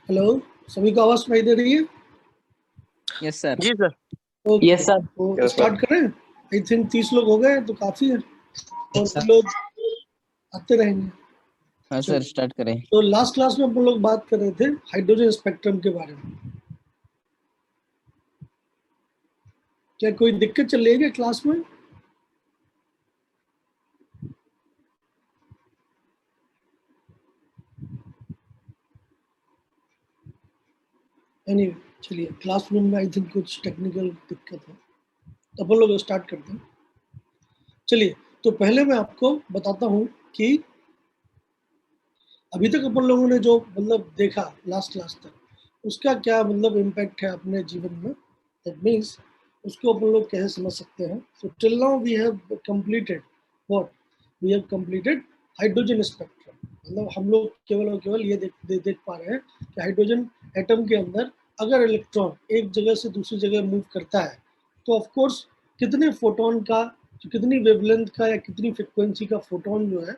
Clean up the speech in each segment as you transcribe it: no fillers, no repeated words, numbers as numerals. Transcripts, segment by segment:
Hello, सभी को आवाज सुनाई दे रही है? Yes sir. जी सर। Okay, yes sir. तो स्टार्ट करें। आई थिंक 30 लोग हो गए तो काफी है, और भी लोग आते रहेंगे। हाँ सर, स्टार्ट करें। तो लास्ट क्लास में हम लोग बात कर रहे थे हाइड्रोजन स्पेक्ट्रम के बारे में। क्या कोई दिक्कत चल रही है क्लास में? एनीवे, चलिए, क्लासरूम में आई थिंक कुछ टेक्निकल दिक्कत है, तो अपन लोग स्टार्ट करते हैं। चलिए, तो पहले मैं आपको बताता हूँ कि अभी तक अपन लोगों ने जो मतलब देखा लास्ट क्लास तक, उसका क्या मतलब इम्पैक्ट है अपने जीवन में। दैट मीन्स उसको अपन लोग कैसे समझ सकते हैं। So till now we have completed what, we have completed hydrogen spectrum. मतलब हम लोग केवल और केवल ये देख पा रहे हैं कि हाइड्रोजन एटम के अंदर अगर इलेक्ट्रॉन एक जगह से दूसरी जगह मूव करता है तो ऑफ कोर्स कितने फोटोन का, कितनी वेवलेंथ का या कितनी फ्रिक्वेंसी का फोटोन जो है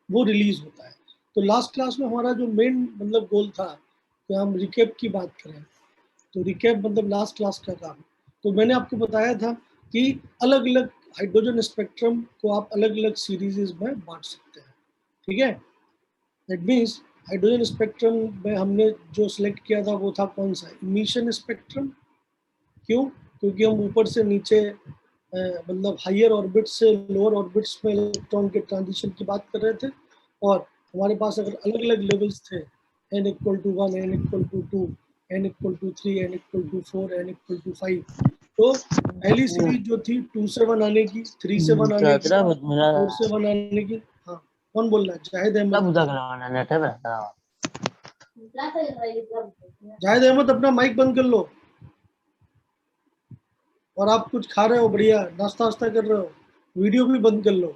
वो रिलीज होता है। तो लास्ट क्लास में हमारा जो मेन मतलब गोल था कि हम रिकेप की बात करें। तो रिकेप मतलब लास्ट क्लास का काम। तो मैंने आपको बताया था कि अलग अलग हाइड्रोजन स्पेक्ट्रम को आप अलग अलग सीरीज में बांट सकते हैं। ठीक है, दैट मीन्स हाइड्रोजन स्पेक्ट्रम में हमने जो सिलेक्ट किया था वो था कौन सा, इमिशन स्पेक्ट्रम। क्यों? क्योंकि हम ऊपर से नीचे मतलब हायर ऑर्बिट से लोअर ऑर्बिट्स में इलेक्ट्रॉन के ट्रांजिशन की बात कर रहे थे, और हमारे पास अगर अलग अलग लेवल्स थे, n equal to 1, n equal to 2, n equal to 3, n equal to 4, n equal to 5, तो पहली सीरीज जो थी 2 से 1 आने की, 3 से 1 आने की, 4 से 1 आने की। हाँ, कौन बोल रहा है? जाहिद अहमद। जाहिद अहमद, अपना माइक बंद कर लो। और आप कुछ खा रहे हो, बढ़िया नाश्ता वास्ता कर रहे हो, वीडियो भी बंद कर लो।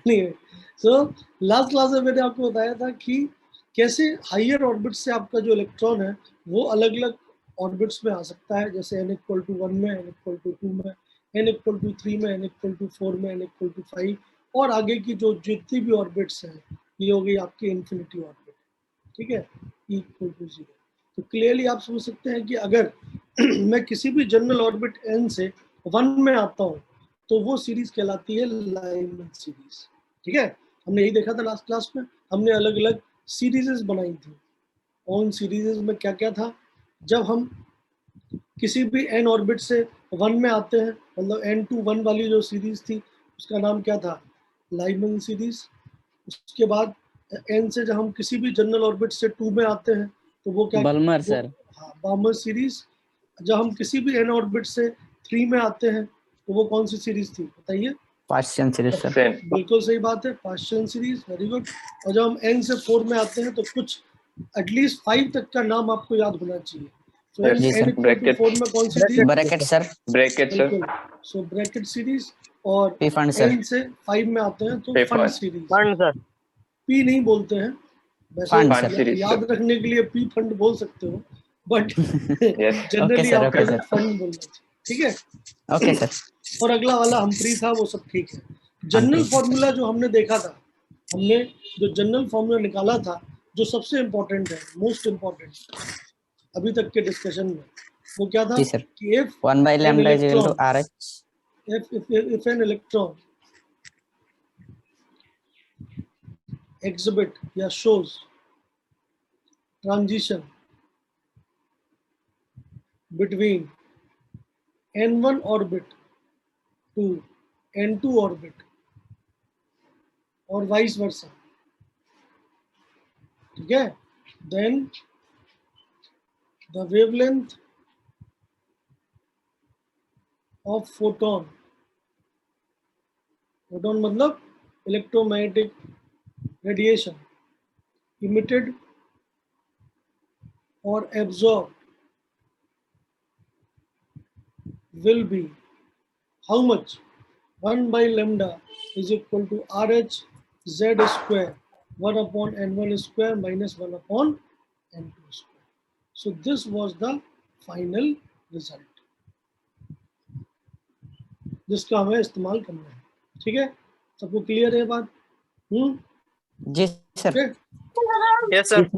नहीं, सो लास्ट क्लास में मैंने आपको बताया था कि कैसे हायर ऑर्बिट से आपका जो इलेक्ट्रॉन है वो अलग अलग ऑर्बिट्स में आ सकता है। जैसे n इक्वल टू 1 में, n इक्वल टू 2 में, n इक्वल टू 3 में, n इक्वल टू 4 में, n इक्वल टू 5, और आगे की जो जितनी भी ऑर्बिट्स हैं ये हो गई आपकी इन्फिनिटी ऑर्बिट। ठीक है, E इक्वल टू 0। तो क्लियरली आप समझ सकते हैं कि अगर मैं किसी भी जनरल ऑर्बिट n से 1 में आता हूँ तो वो सीरीज कहलाती है लाइमन सीरीज। ठीक है, हमने यही देखा था लास्ट क्लास में। हमने अलग अलग सीरीजेस बनाई थी, और उन सीरीजेस में क्या क्या था, जब हम किसी भी n ऑर्बिट से 1 में आते हैं, मतलब n टू 1 वाली जो सीरीज थी उसका नाम क्या था, लाइमन सीरीज। उसके बाद n से जब हम किसी भी जनरल ऑर्बिट से 2 में आते हैं तो वो क्या, बल्मर वो, सर। हाँ, बाल्मर सीरीज। जब हम किसी भी n ऑर्बिट से 3 में आते हैं तो वो कौन सी सीरीज थी, बताइए? पाश्चियन सीरीज सर। बिल्कुल सही बात है, पाश्चियन सीरीज, वेरी गुड। और जब हम n से 4 में आते हैं तो कुछ एटलीस्ट 5 तक का नाम आपको याद होना चाहिए। तो n इक्वल टू 4 में कौन सी थी? Bracket sir. Bracket sir. बिल्कुल, सो ब्रैकेट सीरीज। और पी फंड सर। n से 5 में आते हैं तो P fund fund. Series. Fund sir. P नहीं बोलते हैं वैसे, फंड फंड सीरीज याद रखने के लिए पी फंड बोल सकते हो, बट यस जनरली sir, आपको okay, sir. फंड बोलना चाहिए। ठीक है, ओके सर। और अगला वाला हम्प्री था, वो सब ठीक है। General Humphrey. फॉर्मूला जो हमने देखा था, हमने जो जनरल फॉर्मूला निकाला था, जो सबसे इम्पोर्टेंट है, मोस्ट इम्पोर्टेंट अभी तक के डिस्कशन में, वो क्या था जी सर। कि if 1 by an lambda is equal to electron, RH. if an electron exhibit या shows transition between n1 orbit to n2 orbit और vice versa, ठीक है, then the wavelength of photon मतलब electromagnetic radiation emitted or absorbed will be how much? 1 by lambda is equal to RH Z square 1 upon N1 square minus 1 upon N2 square. So this was the final result जिसका हमें इस्तेमाल करना है। ठीक है, सबको clear है बात? जी सर। Yes sir.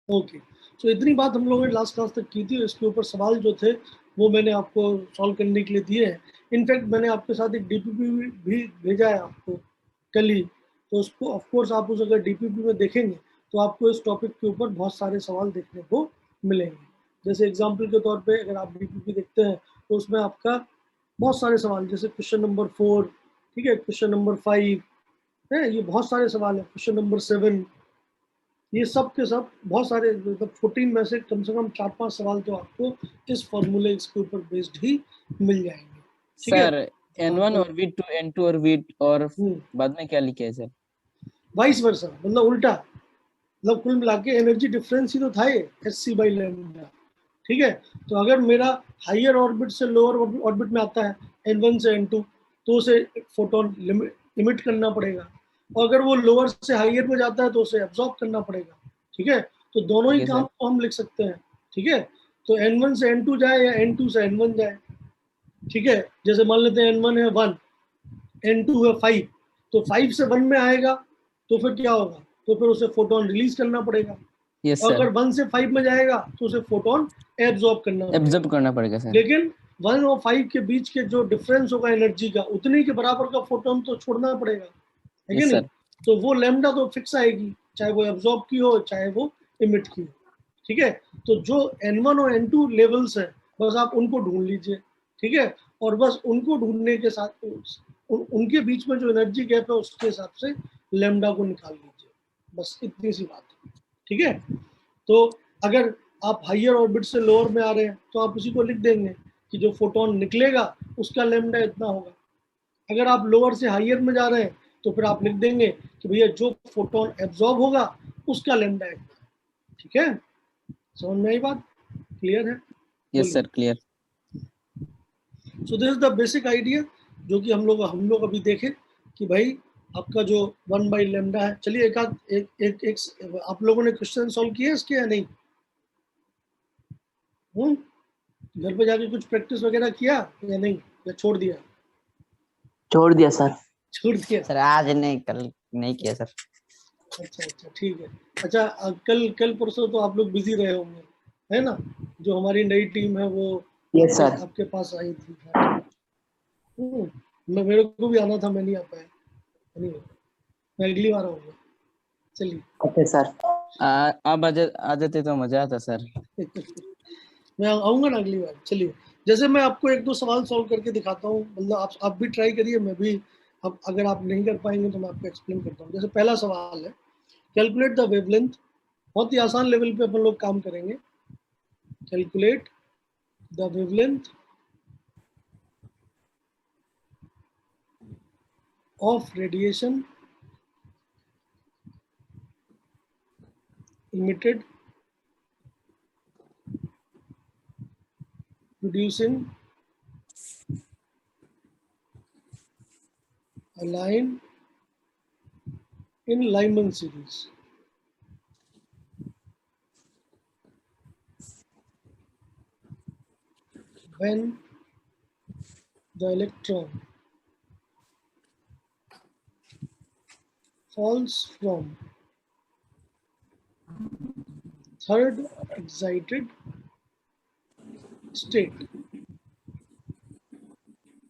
ओके, तो इतनी बात हम लोगों ने लास्ट क्लास तक की थी। इसके ऊपर सवाल जो थे वो मैंने आपको सॉल्व करने के लिए दिए हैं। इनफैक्ट मैंने आपके साथ एक डीपीपी भी भेजा है आपको कल ही, तो उसको ऑफ कोर्स आप उस अगर डीपीपी में देखेंगे तो आपको इस टॉपिक के ऊपर बहुत सारे सवाल देखने को मिलेंगे। जैसे एग्जाम्पल के तौर पे अगर आप डीपीपी देखते हैं तो उसमें आपका बहुत सारे सवाल, जैसे क्वेश्चन नंबर 4, ठीक है, क्वेश्चन नंबर 5 है, ये बहुत सारे सवाल है, क्वेश्चन नंबर 7, ये सब के सब बहुत सारे, मतलब 14 में से कम 4-5 सवाल तो आपको इस फॉर्मूले के ऊपर बेस्ड ही मिल जाएंगे। ठीक है, sir N1 orbit to N2 orbit और बाद में क्या लिखे है सर? वाइस वर्सा, मतलब उल्टा, मतलब कुल मिला के एनर्जी डिफरेंस ही तो था ये, hc/λ। ठीक है, तो अगर मेरा हायर ऑर्बिट से लोअर ऑर्बिट में आता है N1 से N2 तो उसे फोटोन इमिट करना पड़ेगा, और अगर वो लोअर से हायर में जाता है तो उसे एब्जॉर्ब करना पड़ेगा। ठीक है, तो दोनों ही काम को हम लिख सकते हैं। ठीक है, तो N1 से N2 जाए या N2 से N1 जाए। ठीक है, जैसे मान लेते हैं N1 है 1, N2 है 5, तो 5 से 1 में आएगा तो फिर क्या होगा, तो फिर उसे फोटोन रिलीज करना पड़ेगा। yes, और अगर 1 से 5 में जाएगा तो उसे फोटोन एब्जॉर्ब करना पड़ेगा सर। लेकिन 1 और 5 के बीच के जो डिफरेंस होगा एनर्जी का, उतनी के बराबर का फोटोन तो छोड़ना पड़ेगा, है कि नहीं? तो वो लैम्डा तो फिक्स आएगी, चाहे वो एब्जॉर्ब की हो चाहे वो इमिट की हो। ठीक है, तो जो N1 और N2 लेवल्स हैं बस आप उनको ढूंढ लीजिए। ठीक है, और बस उनको ढूंढने के साथ उनके बीच में जो एनर्जी गैप है उसके हिसाब से लैम्डा को निकाल लीजिए, बस इतनी सी बात है। ठीक है, तो अगर आप हायर ऑर्बिट से लोअर में आ रहे हैं तो आप उसी को लिख देंगे कि जो फोटोन निकलेगा उसका लैम्डा इतना होगा। अगर आप लोअर से हायर में जा रहे हैं तो फिर आप लिख देंगे कि भैया जो फोटोन एब्जॉर्ब होगा उसका लैम्डा इतना। ठीक है, समझ में आई बात? क्लियर है? Yes sir, clear. So this is the basic idea जो कि हम लोग अभी देखें कि भाई आपका जो 1/λ है। चलिए एक आप लोगों ने क्वेश्चन सॉल्व किए इसके या नहीं? घर पे जाके कुछ प्रैक्टिस वगैरह किया या नहीं, या छोड़ दिया? छोड़ दिया सर। छोड़ दिया सर, आज नहीं, कल नहीं किया सर। अच्छा, ठीक है। अच्छा, कल परसों तो आप लोग बिजी रहे होंगे, है ना? जो हमारी नई टीम है वो यस सर। आपके पास आई थी। मेरे को भी आना था, मैं नहीं आ पाया। Anyway, मैं अगली बार आऊंगा। चलिए ओके सर। आप आ जाते तो मजा आता सर। मैं आऊंगा ना अगली बार। चलिए, जैसे मैं आपको 1-2 सवाल सॉल्व करके दिखाता हूँ, मतलब आप भी ट्राई करिए, मैं भी, अब अगर आप नहीं कर पाएंगे तो मैं आपको एक्सप्लेन करता हूँ। जैसे पहला सवाल है, कैलकुलेट द वेवलेंथ। बहुत ही आसान लेवल पे अपन लोग काम करेंगे। Calculate the wavelength of radiation emitted producing a line in Lyman series. When the electron falls from third excited state.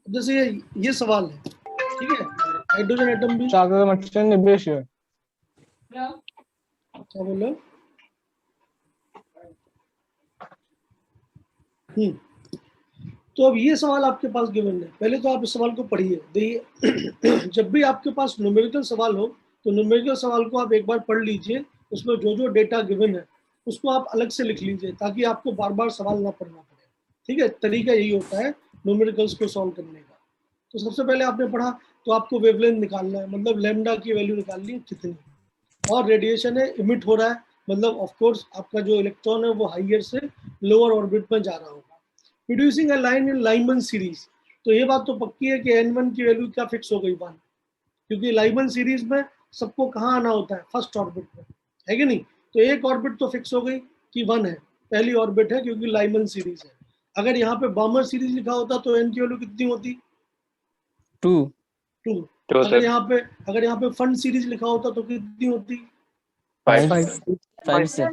जैसे ये सवाल है, ठीक है, हाइड्रोजन एटम भी क्या बोलो? तो अब ये सवाल आपके पास गिवन है, पहले तो आप इस सवाल को पढ़िए। देखिए जब भी आपके पास न्यूमेरिकल सवाल हो तो न्यूमेरिकल सवाल को आप एक बार पढ़ लीजिए, उसमें जो जो डेटा गिवन है उसको आप अलग से लिख लीजिए ताकि आपको बार बार सवाल ना पढ़ना पड़े। ठीक है, तरीका यही होता है न्यूमेरिकल्स को सॉल्व करने का। तो सबसे पहले आपने पढ़ा तो आपको वेवलेंथ निकालना है, मतलब लैम्डा की वैल्यू निकालनी है कितनी, और रेडिएशन है, इमिट हो रहा है, मतलब ऑफ कोर्स आपका जो इलेक्ट्रॉन है वो हायर से लोअर ऑर्बिट में जा रहा होगा। Producing a line in Lyman series, तो ये बात तो पक्की है कि N1 की वैल्यू क्या फिक्स हो गई 1, क्योंकि लाइमन सीरीज में सबको कहाँ आना होता है, फर्स्ट ऑर्बिट में, है कि नहीं? तो एक ऑर्बिट तो फिक्स हो गई कि 1 है, पहली ऑर्बिट है क्योंकि लाइमन सीरीज है। अगर यहाँ पे बामर सीरीज लिखा होता तो N की वैल्यू कितनी होती? 2। अगर यहाँ पे फंड सीरीज लिखा होता तो कितनी होती? 5 से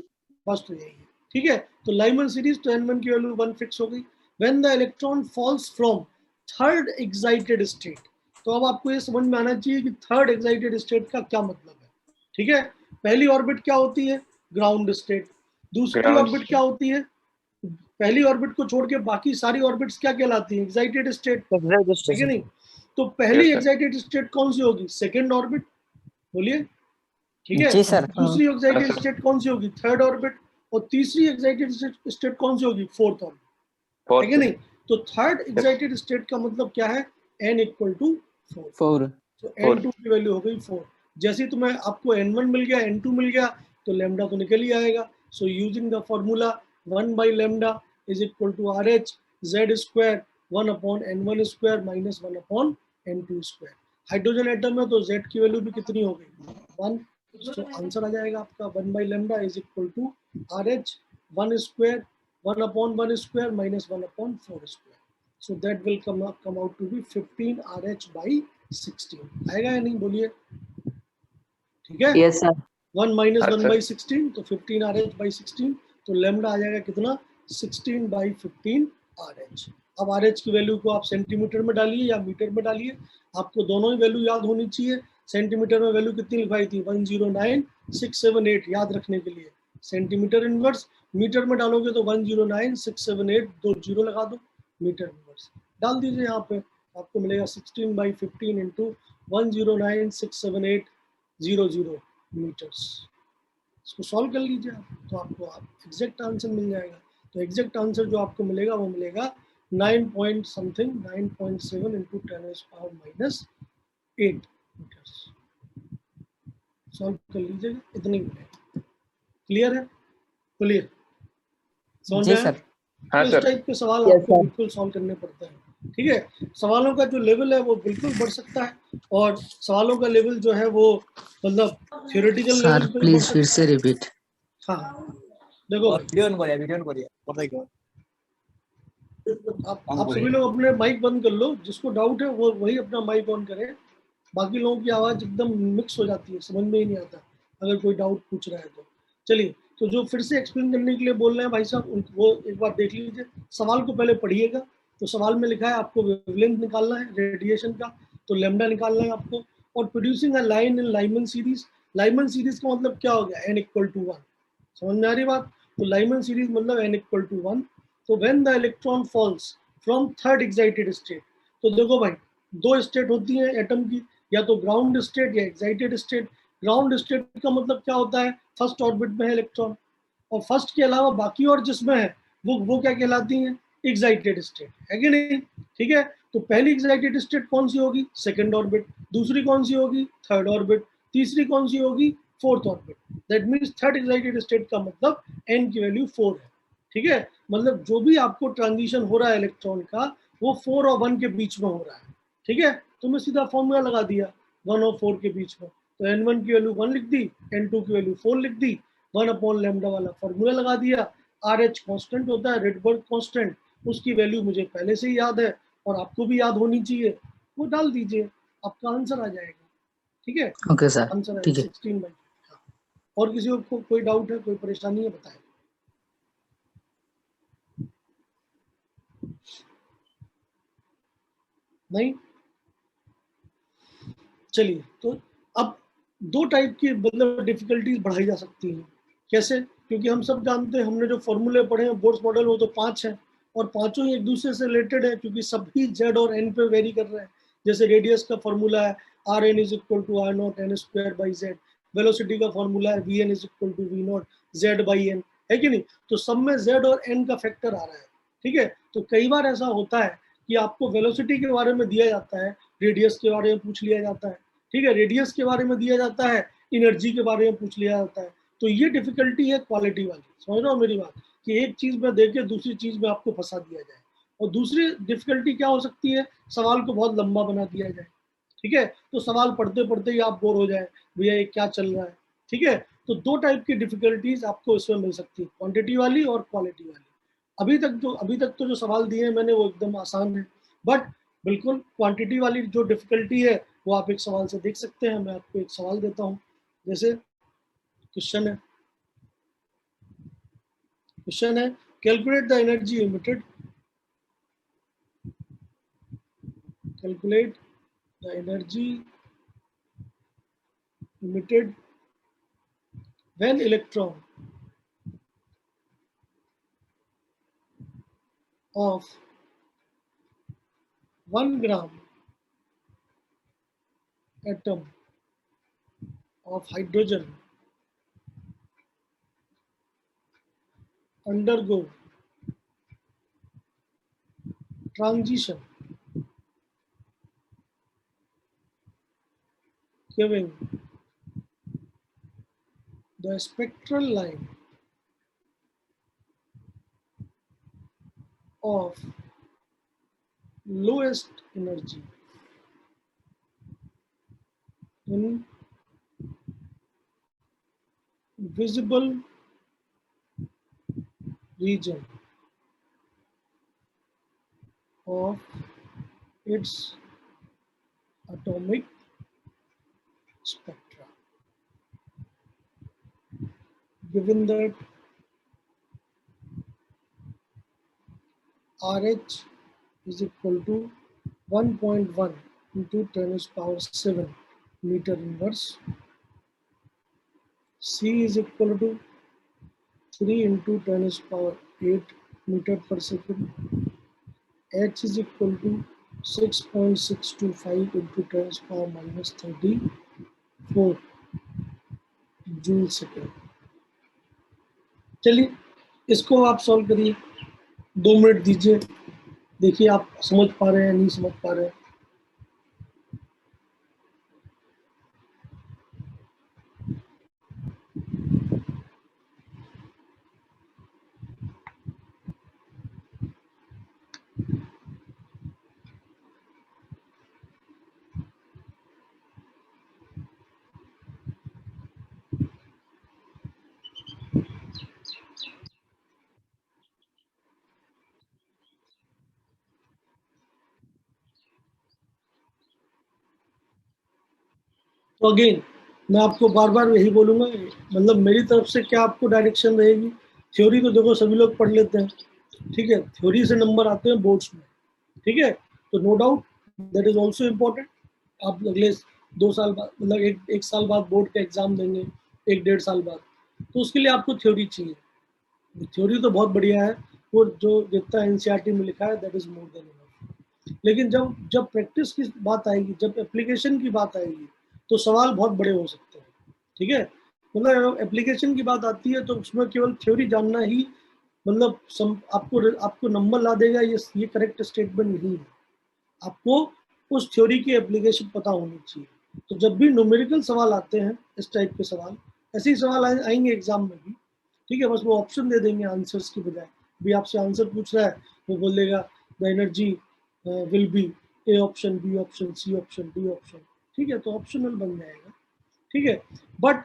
फर्स्ट यही है, ठीक है। तो लाइमन सीरीज तो n1 की वैल्यू 1 फिक्स हो गई। When the electron falls from third excited state, तो अब आपको ये समझ में आना चाहिए कि थर्ड एक्साइटेड स्टेट का क्या मतलब है, ठीक है। पहली ऑर्बिट क्या होती है, ग्राउंड स्टेट। दूसरी ऑर्बिट क्या होती है, पहली ऑर्बिट को छोड़ के बाकी सारी ऑर्बिट्स क्या कहलाती है, एक्साइटेड स्टेट, ठीक है नहीं। तो पहली एक्साइटेड स्टेट कौन सी होगी, सेकेंड ऑर्बिट, बोलिए, ठीक है। जी सर। दूसरी एक्साइटेड स्टेट कौन सी होगी, थर्ड ऑर्बिट। और तीसरी एक्साइटेड स्टेट कौन सी होगी, फोर्थ ऑर्बिट, ठीक है नहीं। तो थर्ड एक्साइटेड स्टेट का मतलब क्या है, n इक्वल टू 4। तो n2 की वैल्यू हो गई 4। जैसे तुम्हें आपको n1 मिल गया, n2 मिल गया, तो लैम्डा तो निकल ही आएगा। So using the formula 1 by lambda is equal to RH z square 1 upon n1 square minus 1 upon n2 square। Hydrogen atom है तो z की वैल्यू भी कितनी हो गई, 1। तो आंसर आ जाएगा आपका 1 by lambda is equal to RH 1 square 1 upon 1 square minus 1 upon 4 square। So that will come out to be 15 RH by 16। आएगा या नहीं, बोलिए, ठीक है। Yes sir. 1 minus 1 by 16 तो 15 RH by 16। तो लैम्डा आ जाएगा कितना, 16 by 15 RH। अब RH की वैल्यू को आप सेंटीमीटर में डालिए या मीटर में डालिए, आपको दोनों ही वैल्यू याद होनी चाहिए। सेंटीमीटर में वैल्यू कितनी लिखवाई थी, 109678, याद रखने के लिए सेंटीमीटर इनवर्स। मीटर में डालोगे तो 109678, 2 जीरो लगा दो, मीटर इनवर्स डाल दीजिए यहाँ पे, आपको मिलेगा 16 by 15 इंटू 10967800 मीटर्स। इसको सॉल्व कर लीजिए आप, तो आपको एग्जैक्ट आंसर मिल जाएगा। तो एग्जैक्ट आंसर जो आपको मिलेगा वो मिलेगा 9 point something 9.7 into 10⁻⁻8 metres. Solve कर लीजिएगा, इतने ही मिलेगा। क्लियर है, क्लियर, समझ जी में आया? सर। तो इस टाइप के सवाल आपको बिल्कुल सॉल्व करने पड़ते हैं, ठीक है। सवालों का जो लेवल है वो बिल्कुल बढ़ सकता है, और सवालों का लेवल जो है वो मतलब थियोरेटिकल लेवल पे भी बढ़ सकता है। फिर से रिपीट। हाँ देखो, आप सभी लोग अपने माइक बंद कर लो, जिसको डाउट है वो वही अपना माइक ऑन करे। बाकी लोगों की आवाज एकदम मिक्स हो जाती है, समझ में ही नहीं आता अगर कोई डाउट पूछ रहा है तो। चलिए, तो जो फिर से एक्सप्लेन करने के लिए बोल रहे हैं भाई साहब, वो एक बार देख लीजिए। सवाल को पहले पढ़िएगा। तो सवाल में लिखा है आपको वेवलेंथ निकालना है रेडिएशन का, तो लैम्डा निकालना है आपको। और producing a line in Lyman series. Lyman series का मतलब क्या हो गया, n इक्वल टू 1। समझ में आ रही बात? तो लाइमन सीरीज मतलब n इक्वल टू 1। तो when the electron falls from third excited state, तो देखो भाई, दो स्टेट होती है एटम की, या तो ग्राउंड स्टेट या एक्साइटेड स्टेट। ग्राउंड स्टेट का मतलब क्या होता है, फर्स्ट ऑर्बिट में है इलेक्ट्रॉन, और फर्स्ट के अलावा बाकी और जिसमें है वो क्या कहलाती हैं, एक्साइटेड स्टेट, है कि नहीं, ठीक है। तो पहली एक्साइटेड स्टेट कौन सी होगी, सेकंड ऑर्बिट। दूसरी कौन सी होगी, थर्ड ऑर्बिट। तीसरी कौन सी होगी, fourth orbit. That means third excited state का मतलब n की वैल्यू 4 है, ठीक है। मतलब जो भी आपको ट्रांजिशन हो रहा है इलेक्ट्रॉन का, वो 4 और 1 के बीच में हो रहा है, ठीक है। तो मैं सीधा फॉर्मूला लगा दिया 1 और 4 के बीच में, तो n1 की वैल्यू 1 लिख दी, n2 की वैल्यू 4 लिख दी, 1 अपॉन लैम्डा वाला फॉर्मूला लगा दिया। RH कांस्टेंट होता है, रेडबर्ग कांस्टेंट, उसकी वैल्यू मुझे पहले से ही याद है और आपको भी याद होनी चाहिए, वो डाल दीजिए, आपका आंसर आ जाएगा, ठीक है। ओके सर, आंसर ठीक है। 16 बाई। और किसी को कोई डाउट है, कोई परेशानी है, बताएं। नहीं, चलिए, तो अब दो टाइप की मतलब डिफिकल्टीज बढ़ाई जा सकती हैं। कैसे? क्योंकि हम सब जानते हैं, हमने जो फॉर्मूले पढ़े हैं बोर्स मॉडल, वो तो 5 हैं, और पांचों ही एक दूसरे से रिलेटेड है, क्योंकि सभी z और n पे वेरी कर रहे हैं। जैसे रेडियस का फॉर्मूला है Rn is equal to R0 n square by z, velocity का फॉर्मूला है Vn is equal to V0 z by n, है कि नहीं। तो सब में z और n का फैक्टर आ रहा है, ठीक है। तो कई बार ऐसा होता है कि आपको वेलोसिटी के बारे में दिया जाता है, रेडियस के बारे में पूछ लिया जाता है, ठीक है, रेडियस के बारे में दिया जाता है, एनर्जी के बारे में पूछ लिया जाता है। तो ये डिफिकल्टी है क्वालिटी वाली, समझ रहे हो मेरी बात, कि एक चीज में देके दूसरी चीज में आपको फंसा दिया जाए। और दूसरी डिफिकल्टी क्या हो सकती है, सवाल को बहुत लंबा बना दिया जाए, ठीक है। तो सवाल पढ़ते पढ़ते ही आप बोर हो जाए, भैया ये क्या चल रहा है, ठीक है। तो दो टाइप की डिफिकल्टीज आपको इसमें मिल सकती है, क्वांटिटी वाली और क्वालिटी वाली। अभी तक तो जो सवाल दिए हैं मैंने वो एकदम आसान है, बट बिल्कुल क्वांटिटी वाली जो डिफिकल्टी है वो आप एक सवाल से देख सकते हैं। मैं आपको एक सवाल देता हूँ, जैसे क्वेश्चन है calculate the energy emitted, calculate the energy emitted when electron of 1 gram atom of hydrogen undergo transition giving the spectral line of lowest energy in visible region of its atomic spectra. Given that RH is equal to 1.1 into 10 to the power 7 meter inverse, C is equal to 3 into 10 to the power 8 meter per second, H is equal to 6.625 into 10 to the power minus 34 joule second. चलिए इसको आप solve करिए, 2 minute दीजिए, देखिए आप समझ पा रहे हैं नहीं समझ पा रहे हैं। तो अगेन मैं आपको बार बार यही बोलूंगा, मतलब मेरी तरफ से क्या आपको डायरेक्शन रहेगी। थ्योरी तो देखो सभी लोग पढ़ लेते हैं, ठीक है, थ्योरी से नंबर आते हैं बोर्ड्स में, ठीक है, तो no doubt that is also important. आप अगले 2 साल बाद मतलब एक साल बाद बोर्ड का एग्जाम देंगे, 1-1.5 साल बाद, तो उसके लिए आपको थ्योरी चाहिए। थ्योरी तो बहुत बढ़िया है, वो जो जितना एनसीईआरटी में लिखा है that is more than enough, लेकिन जब प्रैक्टिस की बात आएगी, जब एप्लीकेशन की बात आएगी, तो सवाल बहुत बड़े हो सकते हैं, ठीक है। मतलब एप्लीकेशन की बात आती है तो उसमें केवल थ्योरी जानना ही मतलब आपको नंबर ला देगा, ये करेक्ट स्टेटमेंट नहीं है। आपको उस थ्योरी की एप्लीकेशन पता होनी चाहिए। तो जब भी न्यूमेरिकल सवाल आते हैं, इस टाइप के सवाल, ऐसे ही सवाल आएंगे एग्जाम में भी, ठीक है, बस वो ऑप्शन दे देंगे आंसर्स की बजाय। भी आपसे आंसर पूछ रहा है, वो बोल देगा the energy will be A option, B option, C option, D option, ठीक है, तो ऑप्शनल बन जाएगा, ठीक है। बट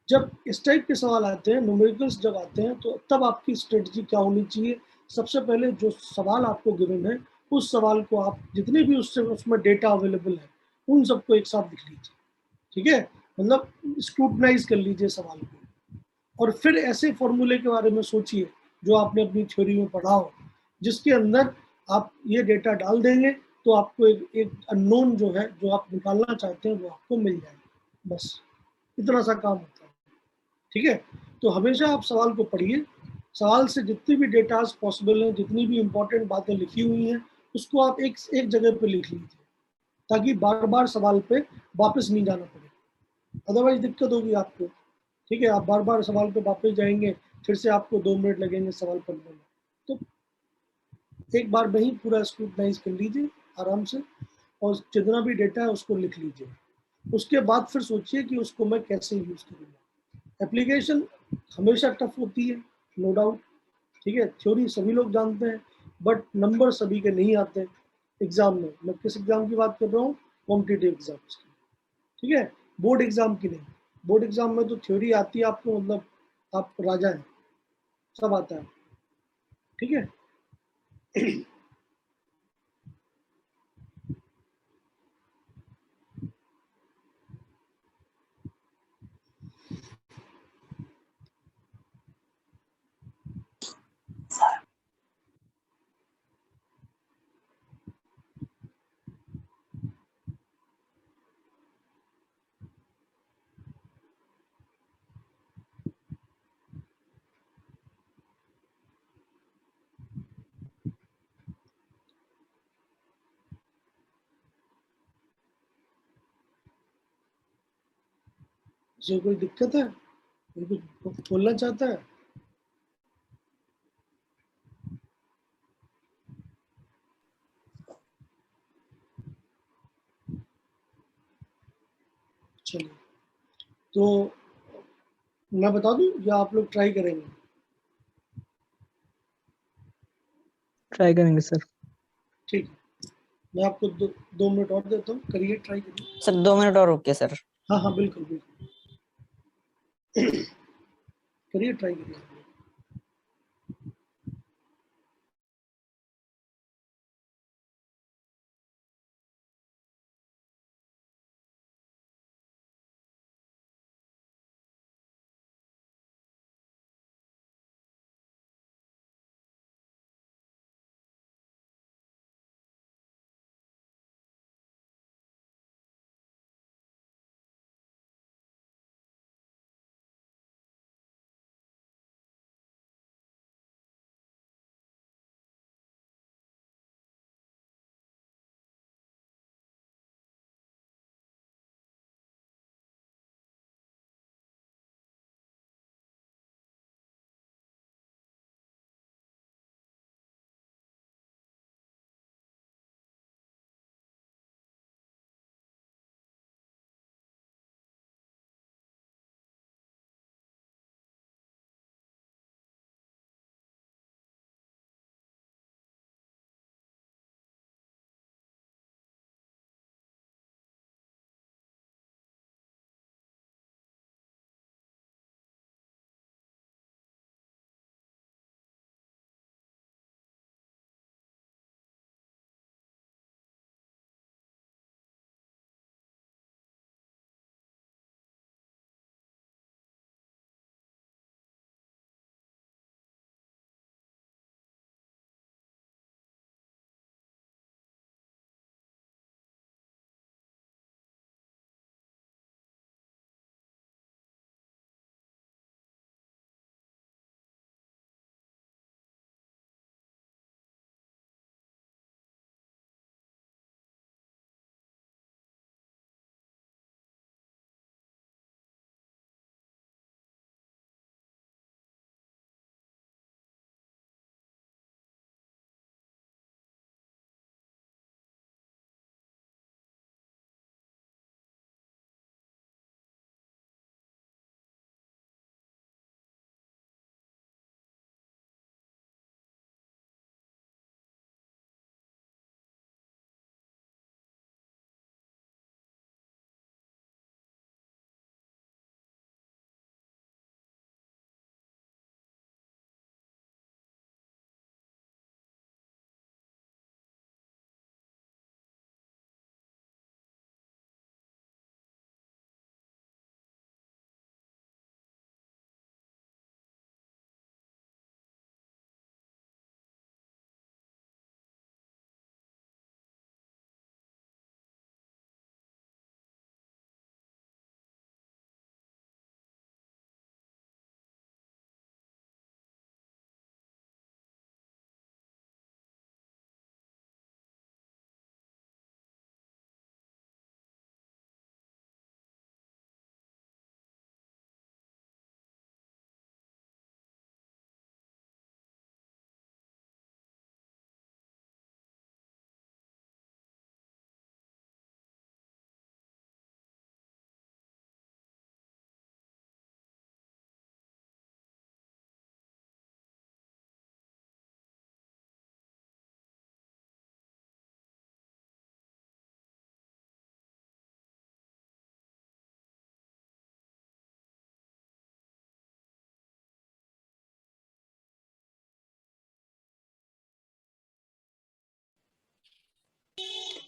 जब इस टाइप के सवाल आते हैं, न्यूमेरिकल्स जब आते हैं, तो तब आपकी स्ट्रेटजी क्या होनी चाहिए। सबसे पहले जो सवाल आपको गिवन है, उस सवाल को आप जितने भी उसमें डेटा अवेलेबल है, उन सबको एक साथ लिख लीजिए, ठीक है, मतलब स्क्रूटनाइज कर लीजिए सवाल को, और फिर ऐसे फॉर्मूले के बारे में सोचिए जो आपने अपनी थ्योरी में पढ़ा हो, जिसके अंदर आप ये डेटा डाल देंगे तो आपको एक अननोन जो है, जो आप निकालना चाहते हैं, वो आपको मिल जाएगा। बस इतना सा काम होता है, ठीक है। तो हमेशा आप सवाल को पढ़िए, सवाल से जितनी भी डेटाज पॉसिबल हैं, जितनी भी इंपॉर्टेंट बातें लिखी हुई हैं, उसको आप एक जगह पे लिख लीजिए, ताकि बार बार सवाल पे वापस नहीं जाना पड़े, अदरवाइज दिक्कत होगी आपको, ठीक है। आप बार बार सवाल पे वापस जाएंगे, फिर से आपको 2 मिनट लगेंगे सवाल पढ़ने में। तो एक बार वही पूरा स्क्रूटनाइज कर लीजिए आराम से, और जितना भी डेटा है उसको लिख लीजिए। उसके बाद फिर सोचिए कि उसको मैं कैसे यूज करूँगा। एप्लीकेशन हमेशा टफ होती है, नो डाउट, ठीक है, थ्योरी सभी लोग जानते हैं, बट नंबर सभी के नहीं आते एग्जाम में। मैं किस एग्जाम की बात कर रहा हूँ? कॉम्पिटिटिव एग्जाम्स की, ठीक है, बोर्ड एग्जाम की नहीं। बोर्ड एग्जाम में तो थ्योरी आती है आपको, मतलब आप राजा हैं, सब आता है, ठीक है। किसी को कोई दिक्कत है, कोई कुछ बोलना चाहता है? चलिए, तो मैं बता दूं या आप लोग ट्राई करेंगे? ट्राई करेंगे सर। ठीक है, मैं आपको 2 मिनट और देता हूँ, करिए, ट्राई करिए। सर 2 मिनट और रुकिए सर। हाँ हाँ, बिल्कुल बिल्कुल, करिए, ट्राई करिए।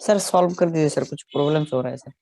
सर सॉल्व कर दीजिए सर, कुछ प्रॉब्लम्स हो रहा है सर।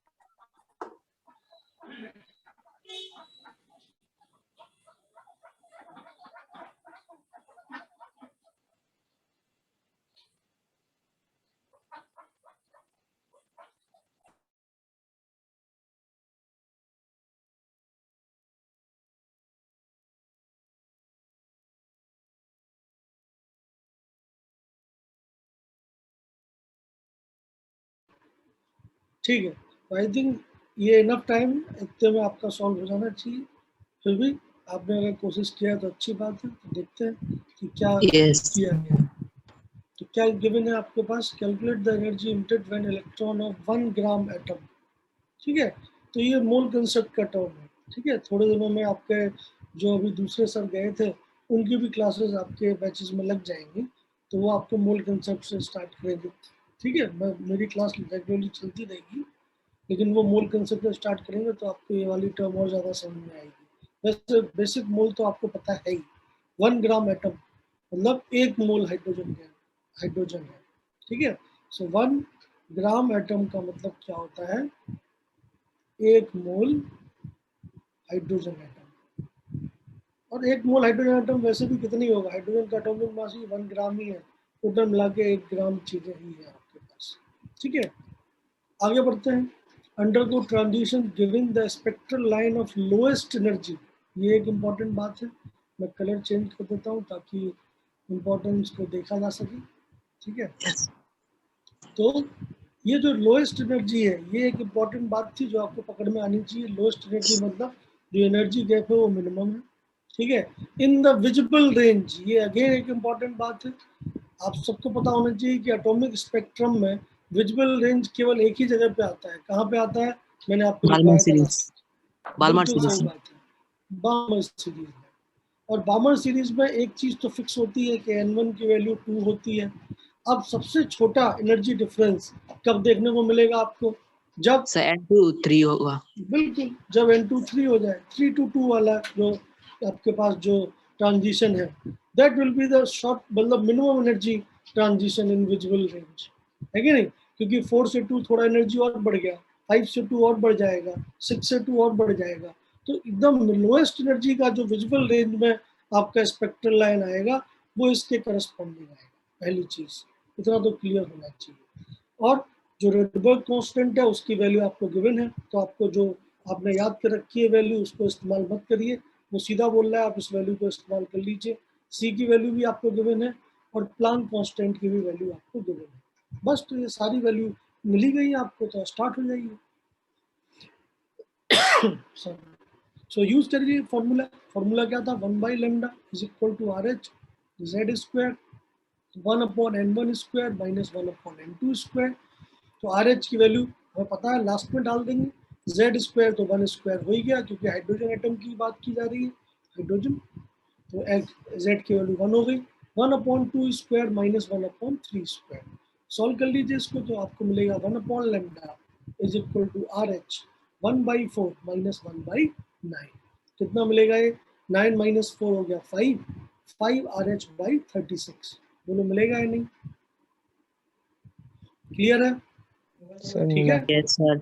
ठीक है, आई थिंक ये इनफ टाइम, इतने में आपका सॉल्व हो जाना चाहिए। फिर भी आपने अगर कोशिश किया तो अच्छी बात है। तो देखते हैं कि क्या Yes. किया गया है। तो क्या गिवन है आपके पास, calculate the energy emitted when electron of 1 gram atom. ठीक है, तो ये मोल कंसेप्ट का टर्म है। ठीक है, थोड़े दिनों में आपके जो अभी दूसरे सर गए थे उनकी भी क्लासेस आपके बैचेस में लग जाएंगी, तो वो आपको मोल कंसेप्ट से स्टार्ट करेंगे। ठीक है, मेरी क्लास रेगुलरली चलती रहेगी, लेकिन वो मोल कंसेप्ट से स्टार्ट करेंगे तो आपको ये वाली टर्म और ज़्यादा समझ में आएगी। वैसे बेसिक मोल तो आपको पता है ही, 1 ग्राम एटम मतलब 1 मोल हाइड्रोजन है। ठीक है, सो 1 ग्राम एटम का मतलब क्या होता है, 1 मोल हाइड्रोजन एटम। और 1 मोल हाइड्रोजन एटम वैसे भी कितनी होगा, हाइड्रोजन का एटॉमिक मास ही 1 ग्राम ही है, टोटल मिला के 1 ग्राम चीजें ही है आपके पास। ठीक है, आगे बढ़ते हैं। Undergo transition giving the spectral line of lowest energy, ये एक इम्पॉर्टेंट बात है। मैं कलर चेंज कर देता हूँ ताकि इम्पोर्टेंस को देखा जा सके। ठीक है, Yes. तो ये जो लोएस्ट एनर्जी है, ये एक इम्पॉर्टेंट बात थी जो आपको पकड़ में आनी चाहिए। लोएस्ट एनर्जी मतलब जो एनर्जी गैप है वो मिनिमम है। ठीक है, इन द विजिबल रेंज, ये अगेन एक इम्पॉर्टेंट बात है। आप सबको पता होना चाहिए कि एटॉमिक स्पेक्ट्रम में विजिबल रेंज केवल एक ही जगह पे आता है। कहाँ पे आता है, मैंने आपको Balmer लिखवाया था series. लास्ट। Balmer बिल्कुल series. सही बात है, बामर सीरीज में। और बामर सीरीज में एक चीज तो फिक्स होती है कि n1 की वैल्यू 2 होती है। अब सबसे छोटा एनर्जी डिफरेंस कब देखने को मिलेगा आपको, जब So N2 3 होगा. बिल्कुल जब N2 3 हो जाए, 3 to 2 वाला जो आपके पास जो ट्रांजिशन है, that will be the short मतलब minimum energy transition in visible range, है कि नहीं। क्योंकि 4 से 2 थोड़ा एनर्जी और बढ़ गया, 5 से 2 और बढ़ जाएगा, 6 से 2 और बढ़ जाएगा। तो एकदम लोएस्ट एनर्जी का जो विजिबल रेंज में आपका स्पेक्ट्रल लाइन आएगा वो इसके करस्पॉन्डिंग आएगा। पहली चीज इतना तो क्लियर होना चाहिए। और जो रेडबर्ग कांस्टेंट है उसकी वैल्यू आपको गिवन है, तो आपको जो आपने याद कर रखी है वैल्यू उसको इस्तेमाल मत करिए, वो सीधा बोल रहा है, आप इस वैल्यू को इस्तेमाल कर लीजिए। सी की वैल्यू भी आपको गिवन है और प्लांक कांस्टेंट की भी वैल्यू आपको गिवन है। बस तो ये सारी वैल्यू मिली गई आपको, तो स्टार्ट हो जाइए। सो यूज करिए फॉर्मूला। फॉर्मूला क्या था, 1 by lambda is equal to RH Z square 1/n1 square minus 1/n2 square. तो RH की वैल्यू हमें पता है, लास्ट में डाल देंगे। Z स्क्वायर तो 1 स्क्वायर हो ही गया क्योंकि हाइड्रोजन एटम की बात की जा रही है, हाइड्रोजन। तो Z की वैल्यू 1 हो गई, 1/2 स्क्वायर माइनस 1/3 स्क्वायर। सॉल्व कर लीजिए इसको तो आपको मिलेगा 1/λ is equal to RH 1/4 minus 1/9। कितना मिलेगा ये, 9 माइनस 4 हो गया 5 RH बाई 36। दोनों मिलेगा या नहीं, क्लियर है। सर ठीक है, Yes, sir.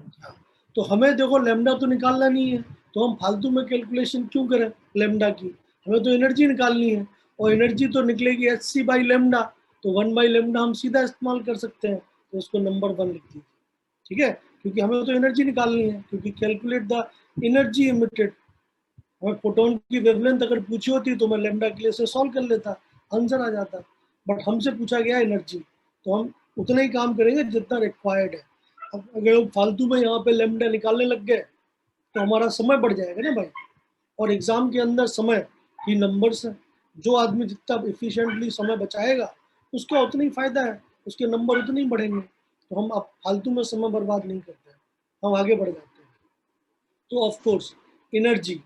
तो हमें देखो लेमडा तो निकालना नहीं है, तो हम फालतू में कैलकुलेशन क्यों करें लेमडा की, हमें तो एनर्जी निकालनी है। और एनर्जी तो निकलेगी HC बाई लेमडा, तो 1 बाई लेमडा हम सीधा इस्तेमाल कर सकते हैं, तो इसको नंबर 1 लिख दीजिए। ठीक है, क्योंकि हमें तो एनर्जी निकालनी है, क्योंकि कैलकुलेट द एनर्जी इमिटेड। हमें फोटोन की वेवलेंथ अगर पूछी होती तो मैं लेमडा के लिए से सॉल्व कर लेता, आंसर आ जाता। बट हमसे पूछा गया एनर्जी, तो हम उतना ही काम करेंगे जितना रिक्वायर्ड है। अब अगर हम फालतू में यहाँ पे लेमडा निकालने लग गए तो हमारा समय बढ़ जाएगा ना भाई। और एग्जाम के अंदर समय ही नंबर्स है, जो आदमी जितना इफिशिएंटली समय बचाएगा उसका उतना ही फायदा है, उसके नंबर उतने ही बढ़ेंगे। तो हम अब फालतू में समय बर्बाद नहीं करते हैं, हम आगे बढ़ जाते हैं। तो of course energy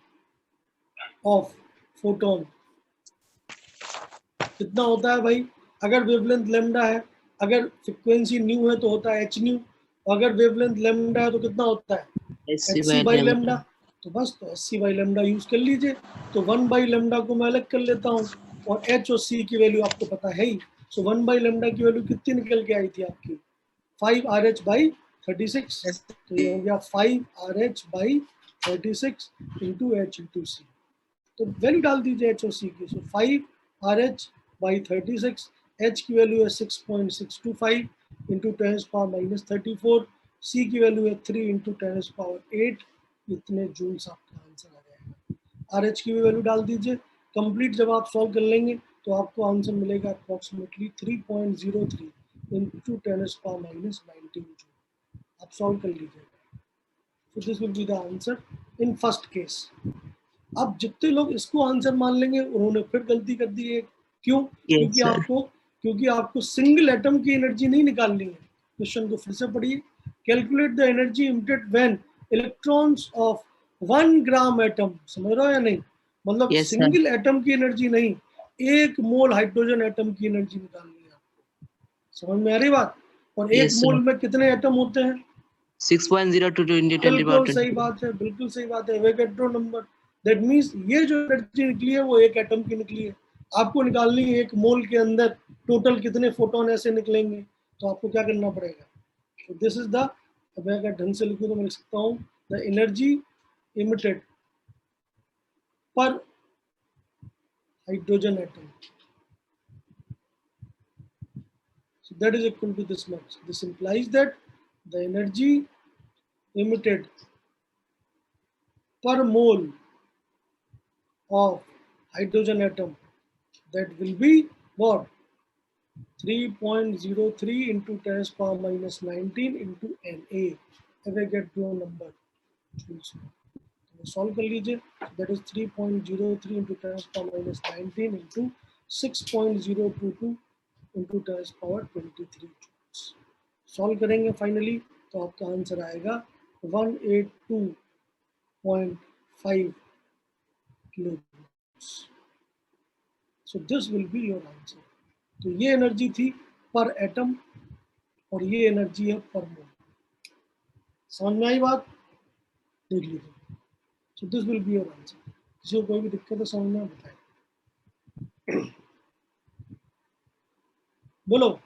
of photon कितना होता है भाई, अगर वेवलेंथ लेमडा है, अगर फ्रीक्वेंसी न्यू है तो होता है एच न्यू, अगर वेवलेंथ लेमडा है तो कितना होता है SC H by C by lambda. Lambda. तो बस तो H C by lambda use कर लीजिए। तो 1 बाई लेमडा को मैं अलग कर लेता हूँ, और एच और सी की वैल्यू आपको पता है ही। सो 1 बाई लेमडा की वैल्यू कितनी निकल के आई थी आपकी, 5 RH बाई 36। तो ये हो गया 5 RH by 36 into H into C. तो वैल्यू डाल दीजिए एच और सी की। सो 5 RH बाई 36, एच की वैल्यू है 6.625 इंटू 10⁻⁻34, सी की वैल्यू है 3 इंटू 10⁸8। इतने जूल्स आपका आंसर आ जाएगा। आर एच की भी वैल्यू डाल दीजिए। कंप्लीट जब आप सॉल्व कर लेंगे तो आपको आंसर मिलेगा अप्रॉक्सीमेटली 3.03 इंटू 10⁻19 जूल। आप सॉल्व कर लीजिएगा। So this will be the answer in first case. अब जितने लोग इसको आंसर मान लेंगे उन्होंने फिर गलती कर दी है। क्यों? क्योंकि आपको सिंगल एटम की एनर्जी नहीं निकालनी है। क्वेश्चन को फिर से पढ़िए। Calculate the energy emitted when electrons of 1 gram atom, समझ रहे हो या नहीं? मतलब Yes, sir. सिंगल एटम की एनर्जी नहीं, 1 मोल हाइड्रोजन एटम की एनर्जी निकालनी है आपको। समझ में आ रही बात? और एक Yes, sir. मोल में कितने एटम होते हैं? 6.02 to 10 बिल्कुल सही बात है, बिल्कुल सही बात है। Avogadro number. दैट मींस ये जो एनर्जी निकली है वो एक एटम की निकली है। आपको निकालनी है एक मोल के अंदर टोटल कितने फोटोन ऐसे निकलेंगे, तो आपको क्या करना पड़ेगा? तो दिस इज द, मैं अगर ढंग से लिखूं तो मैं लिख सकता हूँ द एनर्जी इमिटेड पर hydrogen atom, so that is equal to this much. This implies that the energy emitted per mole of hydrogen atom, that will be what? 3.03 into 10 power minus 19 into Na, Avogadro number. Solve कर लीजिए। That is 3.03 into 10 power minus 19 into 6.022 into 10 power 23 joules। Solve करेंगे finally तो आपका answer आएगा 182.5 kilo. So this will be your answer. तो ये energy थी पर एटम और ये एनर्जी है पर मोल। समझ में आई बात? देख लीजिए। So this will be your answer. किसी को कोई भी दिक्कत है समझ में बताएं। बोलो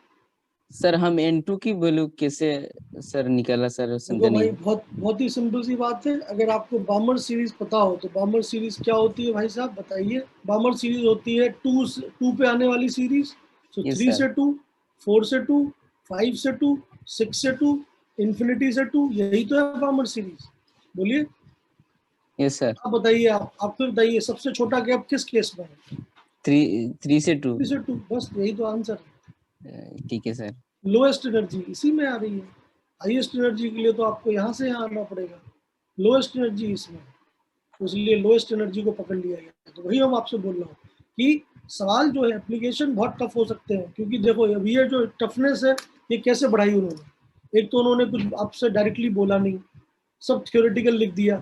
सर हम N2 की वैल्यू कैसे सर निकाला सर? देखो भाई, बहुत ही सिंपल सी बात है। अगर आपको बामर सीरीज पता हो तो बामर सीरीज क्या होती है भाई साहब बताइए? बामर सीरीज होती है 2 पे आने वाली सीरीज। सो 3 से 2, 4 से 2, 5 से 2, 6 से 2, इंफिनिटी से 2, यही तो है बामर सीरीज। बोलिए। Yes sir. आप बताइए, आप फिर बताइए सबसे छोटा गैप किस केस में है? 3 से 2। 3 से 2, बस यही तो आंसर है। ठीक है सर। लोएस्ट एनर्जी इसी में आ रही है। हाईएस्ट एनर्जी के लिए तो आपको यहाँ से यहाँ आना पड़ेगा। लोएस्ट एनर्जी इसमें, इसलिए लोएस्ट एनर्जी को पकड़ लिया गया। तो वही हम आपसे बोल रहा हूँ कि सवाल जो है एप्लीकेशन बहुत टफ हो सकते हैं। क्योंकि देखो अभी ये जो टफनेस है ये कैसे बढ़ाई उन्होंने? एक तो उन्होंने कुछ आपसे डायरेक्टली बोला नहीं, सब थियोरेटिकल लिख दिया,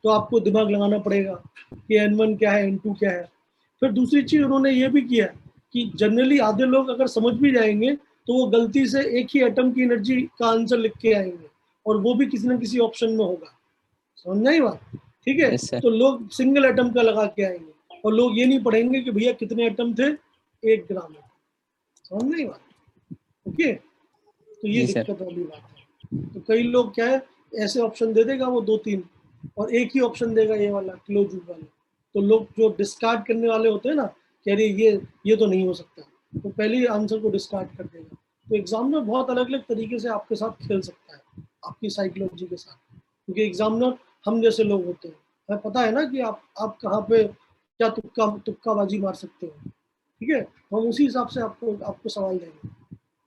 तो आपको दिमाग लगाना पड़ेगा कि N1 क्या है, N2 क्या है। फिर दूसरी चीज उन्होंने ये भी किया कि जनरली आधे लोग अगर समझ भी जाएंगे तो वो गलती से एक ही एटम की एनर्जी का आंसर लिख के आएंगे, और वो भी किसी न किसी ऑप्शन में होगा। समझ ही बात? ठीक है। yes, तो लोग सिंगल एटम का लगा के आएंगे और लोग ये नहीं पढ़ेंगे कि भैया कितने एटम थे 1 ग्राम में। समझ नहीं बात? ओके, तो ये दिक्कत वाली बात है। तो कई लोग क्या है, ऐसे ऑप्शन दे देगा वो 2-3 और एक ही ऑप्शन देगा ये वाला किलो जूल वाला। तो लोग जो डिस्कार्ड करने वाले होते हैं ना, कह रहे ये तो नहीं हो सकता, तो पहले ही आंसर को डिस्कार्ड कर देगा। तो एग्जामिनर बहुत अलग अलग तरीके से आपके साथ खेल सकता है, आपकी साइकोलॉजी के साथ। क्योंकि एग्जामिनर हम जैसे लोग होते हैं, हमें पता है ना कि आप कहाँ पे क्या तुक्काबाजी मार सकते हो। ठीक है, हम उसी हिसाब से आपको सवाल देंगे।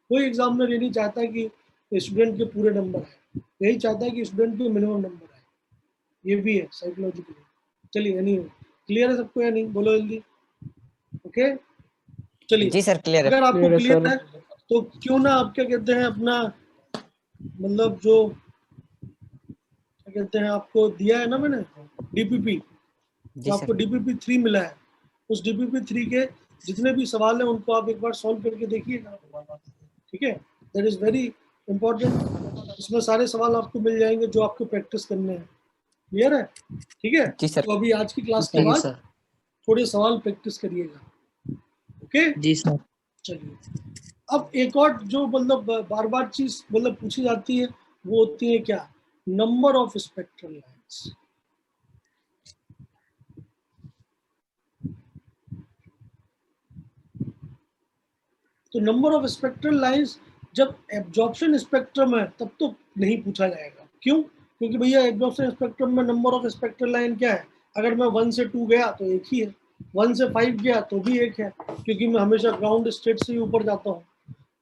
कोई एग्जामिनर ये नहीं चाहता कि स्टूडेंट के पूरे नंबर आए, यही चाहता है कि स्टूडेंट के मिनिमम नंबर आए। ये भी है साइकोलॉजिकली। चलिए, यानी क्लियर है सबको या नहीं? बोलो जल्दी। ओके, चलिए जी सर क्लियर है। अगर आपको क्लियर है तो क्यों ना आप क्या कहते हैं अपना, मतलब जो क्या कहते हैं आपको दिया है ना मैंने DPP, तो आपको DPP 3 मिला है। उस DPP 3 के जितने भी सवाल हैं उनको आप एक बार सॉल्व करके देखिएगा। ठीक है, दैट इज वेरी इंपॉर्टेंट। इसमें सारे सवाल आपको मिल जाएंगे जो आपको प्रैक्टिस करने हैं। क्लियर है? ठीक है जी सर। तो अभी आज की क्लास के बाद थोड़े सवाल प्रैक्टिस करिएगा। ओके जी सर। चलिए, अब एक और जो मतलब बार बार चीज मतलब पूछी जाती है वो होती है क्या? Number of spectral lines. तो नंबर ऑफ स्पेक्ट्रल लाइन्स जब एब्जॉर्प्शन स्पेक्ट्रम है तब तो नहीं पूछा जाएगा। क्यों? क्योंकि भैया एब्जॉर्प्शन स्पेक्ट्रम में नंबर ऑफ स्पेक्ट्रल लाइन क्या है? अगर मैं 1 से 2 गया तो एक ही है, 1 से 5 गया तो भी एक है, क्योंकि मैं हमेशा ग्राउंड स्टेट से ही ऊपर जाता हूँ।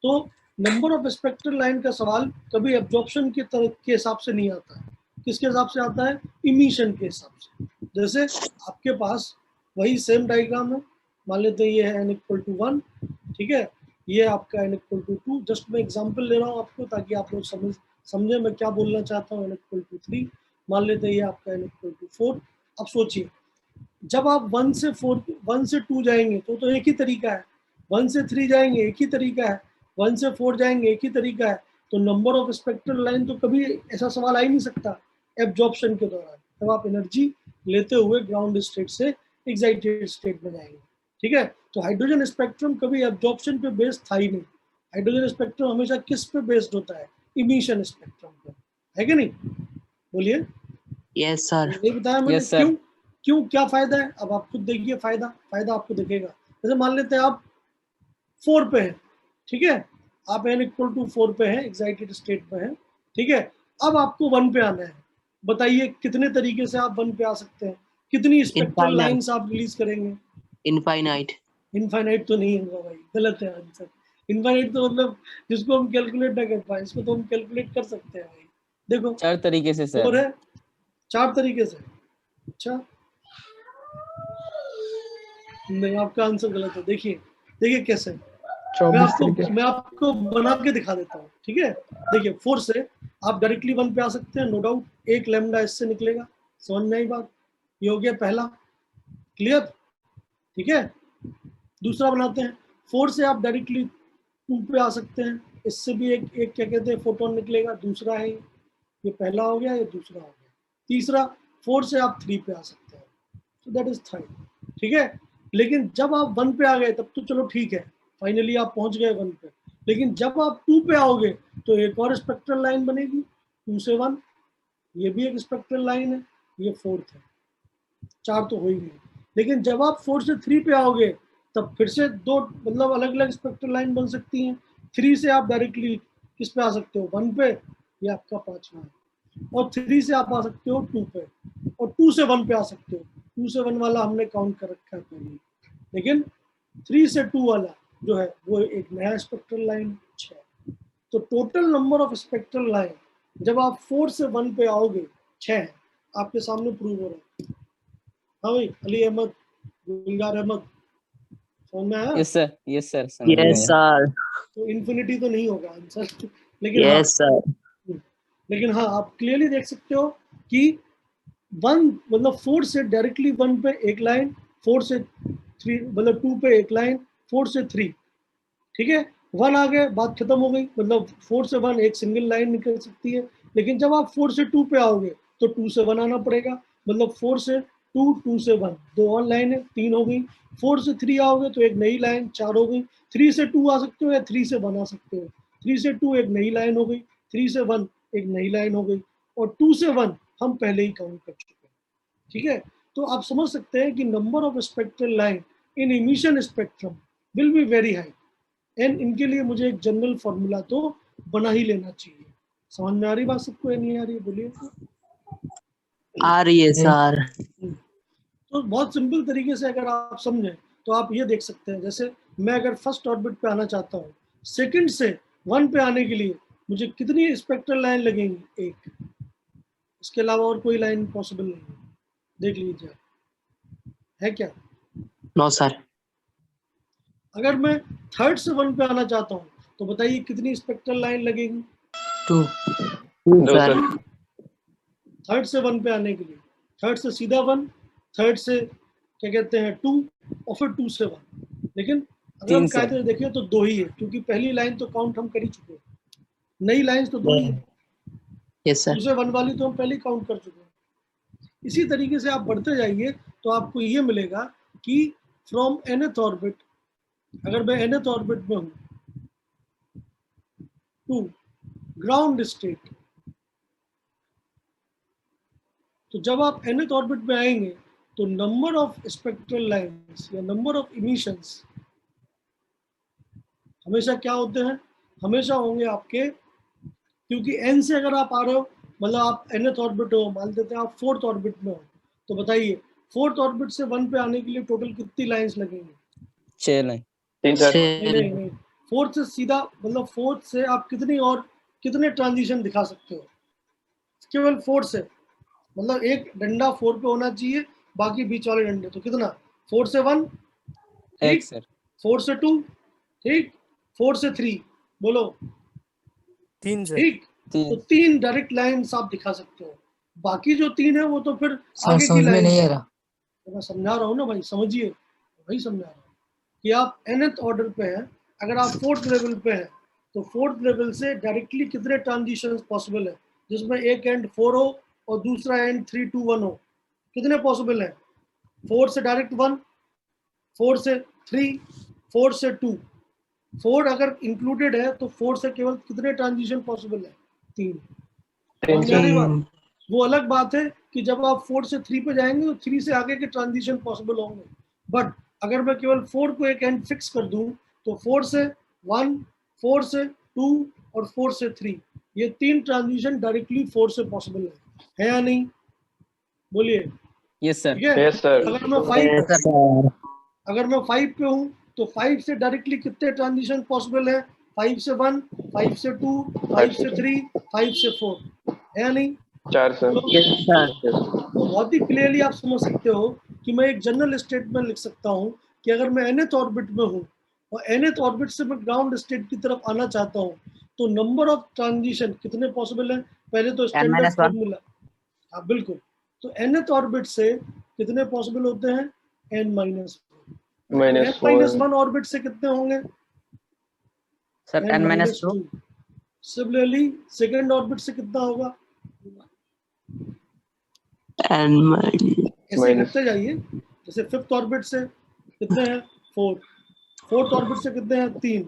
तो नंबर ऑफ स्पेक्ट्रल लाइन का सवाल कभी एब्जॉर्प्शन के हिसाब से नहीं आता है, किसके हिसाब से आता है? इमिशन के हिसाब से। जैसे आपके पास वही सेम डायग्राम है, मान लेते हैं ये है n=1, ठीक है, ये आपका n=2। जस्ट मैं एग्जांपल ले रहा हूँ आपको ताकि आप लोग समझे मैं क्या बोलना चाहता हूँ। n=3, मान लेते हैं ये आपका n=4। अब सोचिए, जब आप 1 से 2 जाएंगे तो एक ही तरीका है, 1 से 3 जाएंगे एक ही तरीका है, 1 से 4 जाएंगे एक ही तरीका है। तो नंबर ऑफ स्पेक्ट्रल लाइन तो कभी ऐसा सवाल आ ही नहीं सकता एब्जॉर्प्शन के दौरान, जब आप एनर्जी लेते हुए ग्राउंड स्टेट से एक्साइटेड स्टेट में जाएंगे, ठीक है। तो हाइड्रोजन स्पेक्ट्रम कभी एब्जॉर्प्शन पे बेस्ड था ही नहीं। हाइड्रोजन स्पेक्ट्रम हमेशा किस पे बेस्ड होता है? इमिशन स्पेक्ट्रम पे, है कि नहीं? बोलिए। Yes sir. नहीं बताया मैंने? Yes, sir. क्यों क्यों क्या फायदा है? अब आप खुद देखिए, फायदा आपको दिखेगा। जैसे मान लेते हैं आप 4 पे हैं, ठीक है, आप n=4 पे हैं, एक्साइटेड स्टेट पे हैं, ठीक है। अब आपको 1 पे आना है। बताइए कितने तरीके से आप 1 पे आ सकते हैं? कितनी स्पेक्ट्रल Infinite. लाइंस आप रिलीज करेंगे? इनफाइनाइट। इनफाइनाइट तो नहीं होगा भाई, गलत है आंसर। इनफाइनाइट तो मतलब जिसको हम कैलकुलेट ना कर पाए, इसको तो हम कैलकुलेट कर सकते हैं भाई। देखो 4 तरीके से 4 सर। है, 4 तरीके से। अच्छा, नहीं, आपका आंसर गलत है। देखिए कैसे, 24 मैं आपको बना के दिखा देता हूँ, ठीक है। देखिए 4 से आप डायरेक्टली 1 पे आ सकते हैं, नो डाउट। एक लैम्डा इससे निकलेगा, समझ में आई बात? ये हो गया पहला, क्लियर, ठीक है। दूसरा बनाते हैं, 4 से आप डायरेक्टली 2 पे आ सकते हैं, इससे भी एक क्या कहते हैं फोटोन निकलेगा, दूसरा है ये पहला हो गया, ये दूसरा हो गया। तीसरा, 4 से आप 3 पे आ सकते हैं, तो दैट इज थर्ड, ठीक है। लेकिन जब आप 1 पे आ गए तब तो चलो ठीक है, फाइनली आप पहुंच गए 1 पे। लेकिन जब आप 2 पे आओगे तो एक और स्पेक्ट्रल लाइन बनेगी, 2 से 1, ये भी एक स्पेक्ट्रल लाइन है, ये 4th है। 4 तो हो ही गई। लेकिन जब आप 4 से 3 पे आओगे तब फिर से 2 मतलब अलग अलग स्पेक्ट्रल लाइन बन सकती हैं। 3 से आप डायरेक्टली किस पे आ सकते हो? 1 पे, ये आपका 5वां है। और 3 से आप आ सकते हो 2 पे, और 2 से 1 पे आ सकते हो। 2 से 1 वाला हमने काउंट कर रखा है पहले, लेकिन 3 से 2 वाला जो है वो एक नया स्पेक्ट्रल लाइन 6। तो total number of spectral line जब आप 4 से 1 पे आओगे 6 है, आपके सामने प्रूव हो रहा है। हाँ भाई, अली अहमद, गुलजार अहमद, समझ में आया? यस सर, यस सर, समझ में यस आया। सर। तो इन्फिनिटी तो नहीं होगा आंसर, लेकिन हाँ, यस सर। लेकिन हाँ आप क्लियरली देख सकते हो कि 1 मतलब 4 से डायरेक्टली 1 पे एक लाइन, 4 से 3 मतलब 2 पे एक लाइन, 4 से 3, ठीक है। 1 आ गए, बात खत्म हो गई। मतलब 4 से 1 एक सिंगल लाइन निकल सकती है। लेकिन जब आप 4 से 2 पे आओगे तो 2 से 1 आना पड़ेगा। मतलब 4 से 2, 2 से 1, 2 और लाइन है, 3 हो गई। 4 से 3 आओगे तो एक नई लाइन, 4 हो गई। 3 से 2 आ सकते हो या 3 से 1 आ सकते हो। 3 से 2 एक नई लाइन हो गई, 3 से 1 एक नई लाइन हो गई, और 2 से 1 हम पहले ही काउंट कर चुके हैं, ठीक है। तो आप समझ सकते हैं कि number of spectral line in emission spectrum will be very high. And इनके लिए मुझे एक जनरल फॉर्मूला तो बना ही लेना चाहिए। समझ में आ रही बात सबको या नहीं आ रही है? बोलिए। आ रही है सर। तो बहुत सिंपल तरीके से अगर आप समझें तो आप ये देख सकते हैं, जैसे मैं अगर फर्स्ट ऑर्बिट पे आना चाहता हूँ, सेकंड से 1 पे आने के लिए मुझे कितनी स्पेक्ट्रल लाइन लगेंगी? एक, इसके अलावा और कोई लाइन पॉसिबल नहीं है। देख लीजिए, है क्या? No sir. अगर मैं थर्ड से 1 पे आना चाहता हूँ तो बताइए कितनी स्पेक्ट्रल लाइन लगेगी? 2 सर। थर्ड से 1 पे आने के लिए, थर्ड से सीधा 1, थर्ड से क्या कहते हैं 2, और फिर 2 से 1। लेकिन अगर हम 3 से। कायदे से देखें तो 2 ही है, क्योंकि पहली लाइन तो काउंट हम कर ही चुके हैं। नई लाइंस तो 2 ही है, यस 2 सर। से 1 वाली तो हम पहले ही काउंट कर चुके हैं। इसी तरीके से आप बढ़ते जाइए तो आपको ये मिलेगा कि फ्रॉम nth ऑर्बिट, अगर मैं nth ऑर्बिट में हूँ, टू ग्राउंड स्टेट, तो जब आप nth ऑर्बिट में आएंगे तो नंबर ऑफ स्पेक्ट्रल लाइंस या नंबर ऑफ इमिशंस हमेशा क्या होते हैं? हमेशा होंगे आपके, क्योंकि n से अगर आप आ रहे हो मतलब आप nth ऑर्बिट हो, मान लेते हैं आप 4th ऑर्बिट में हो, तो बताइए 4th ऑर्बिट से 1 पे आने के लिए टोटल कितनी लाइंस लगेंगी? 6 लाइन। नहीं, 4th से सीधा मतलब 4th से आप कितनी और कितने ट्रांजिशन दिखा सकते हो? केवल 4 से, मतलब एक डंडा 4 पे होना चाहिए, बाकी बीच वाले डंडे। तो कितना, 4 से 1, एक ठीक, सर। 4 से 2, ठीक, 4 से 3, बोलो 3 से। ठीक। तो 3 डायरेक्ट लाइंस आप दिखा सकते हो, बाकी जो 3 है वो तो फिर आगे की लाइन नहीं आ रहा। तो मैं समझा रहा हूँ ना भाई, समझिए, वही समझा रहा हूँ कि आप nth ऑर्डर पे हैं, अगर आप 4th लेवल पे हैं तो 4th लेवल से डायरेक्टली कितने ट्रांजिशन पॉसिबल है, जिसमें एक एंड 4 हो और दूसरा एंड 3 2 1 हो, कितने पॉसिबल है? 4 से डायरेक्ट 1, 4 से 3, 4 से 2। 4 अगर इंक्लूडेड है तो 4 से केवल कितने ट्रांजिशन पॉसिबल है? 3। समझ में आ रही बात? वो अलग बात है कि जब आप 4 से 3 पे जाएंगे तो 3 से आगे के ट्रांजिशन पॉसिबल होंगे, बट अगर मैं केवल 4 को एक एंड फिक्स कर दूं तो 4 से 1, 4 से 2 और 4 से 3, ये 3 ट्रांजिशन डायरेक्टली 4 से पॉसिबल है या नहीं? बोलिए। Yes sir. ठीक है। Yes sir. अगर मैं 5 पे हूँ तो 5 से डायरेक्टली कितने ट्रांजिशन पॉसिबल है? 5 से 1, 5 से 2, 5 से 3, 5 से 4, है या नहीं? 4 सर। तो बहुत ही क्लियरली आप समझ सकते हो कि मैं एक जनरल स्टेटमेंट लिख सकता हूँ कि अगर मैं nth ऑर्बिट में हूँ और nth ऑर्बिट से मैं ग्राउंड स्टेट की तरफ आना चाहता हूँ तो नंबर ऑफ ट्रांजिशन कितने पॉसिबल है? पहले तो स्टैंडर्ड फॉर्मूला, हाँ बिल्कुल। तो nth ऑर्बिट से कितने पॉसिबल होते हैं? n-1 ऑर्बिट से कितने होंगे? Sir n-2। Similarly second orbit से कितना होगा? ऐसे करते जाइए। जैसे 5th ऑर्बिट से कितने हैं? 4। 4th ऑर्बिट से कितने हैं? 3।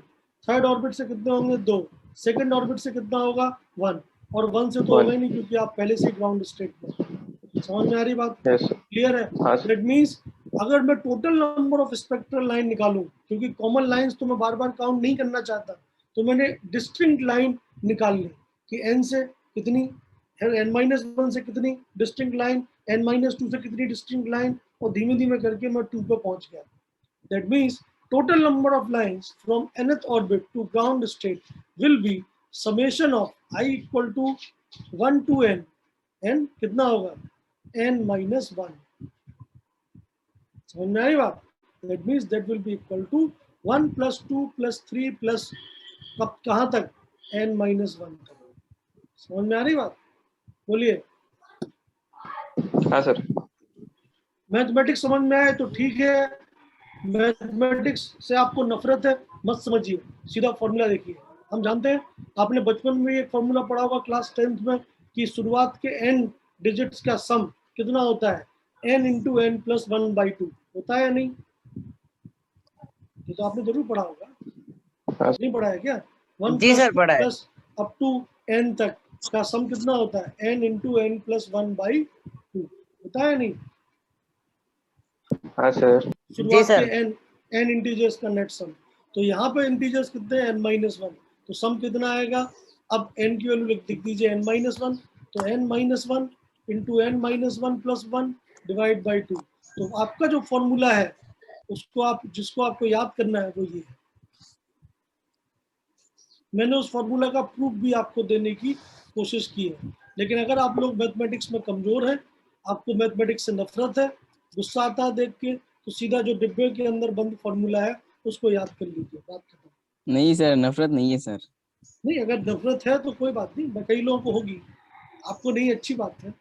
3rd ऑर्बिट से कितने होंगे? 2। सेकेंड ऑर्बिट से कितना होगा? 1। और 1 से तो होगा ही नहीं क्योंकि आप पहले से ग्राउंड स्टेट में। समझ में आ रही बात? क्लियर है? दैट मीन्स अगर मैं total number of spectral line निकालूं, क्योंकि कॉमन लाइंस तो मैं बार बार काउंट नहीं करना चाहता, तो मैंने डिस्टिंक्ट लाइन निकाल ली कि n से कितनी, n-1 से कितनी डिस्टिंक्ट लाइन, n-2 से कितनी डिस्टिंक्ट लाइन, और धीमे धीमे करके मैं 2 पे पहुंच गया। That means total number of lines from nth orbit to ground state will be summation of I equal to 1 to n, n कितना होगा? n-1। समझ में आई बात? That means that will be equal to 1 plus 2 plus 3 plus कब कहाँ तक? n-1 तक। समझ में आ रही बात? बोलिए। हाँ सर। मैथमेटिक्स समझ में आए तो ठीक है, मैथमेटिक्स से आपको नफरत है मत समझिए, सीधा फॉर्मूला देखिए। हम जानते हैं, आपने बचपन में एक फॉर्मूला पढ़ा होगा क्लास 10th में कि शुरुआत के n डिजिट्स का सम कितना होता है? n इंटू n प्लस 1/2 होता है या नहीं? ये तो आपने जरूर पढ़ा होगा। नहीं पढ़ा है क्या? 1 प्लस अप टू n तक का सम कितना होता है? n इंटू n प्लस 1/2 होता है नहीं? हाँ सर। शुरुआत के n इंटीजर्स का नेट सम। तो यहाँ पे इंटीजर्स कितने हैं? n-1। तो सम कितना आएगा? अब n की वैल्यू लिख दीजिए n-1, तो n-1 into n-1 plus 1 divide by 2। तो आपका जो फॉर्मूला है उसको जिसको आपको याद करना है वो ये है। मैंने उस फॉर्मूला का प्रूफ भी आपको देने की कोशिश की है, लेकिन अगर आप लोग मैथमेटिक्स में कमजोर हैं, आपको मैथमेटिक्स से नफरत है, गुस्सा आता है देख के, तो सीधा जो डिब्बे के अंदर बंद फॉर्मूला है उसको याद कर लीजिए। बात खत्म। नहीं सर, नफरत नहीं है सर। नहीं, अगर नफरत है तो कोई बात नहीं, कई लोगों को होगी, आपको नहीं, अच्छी बात है,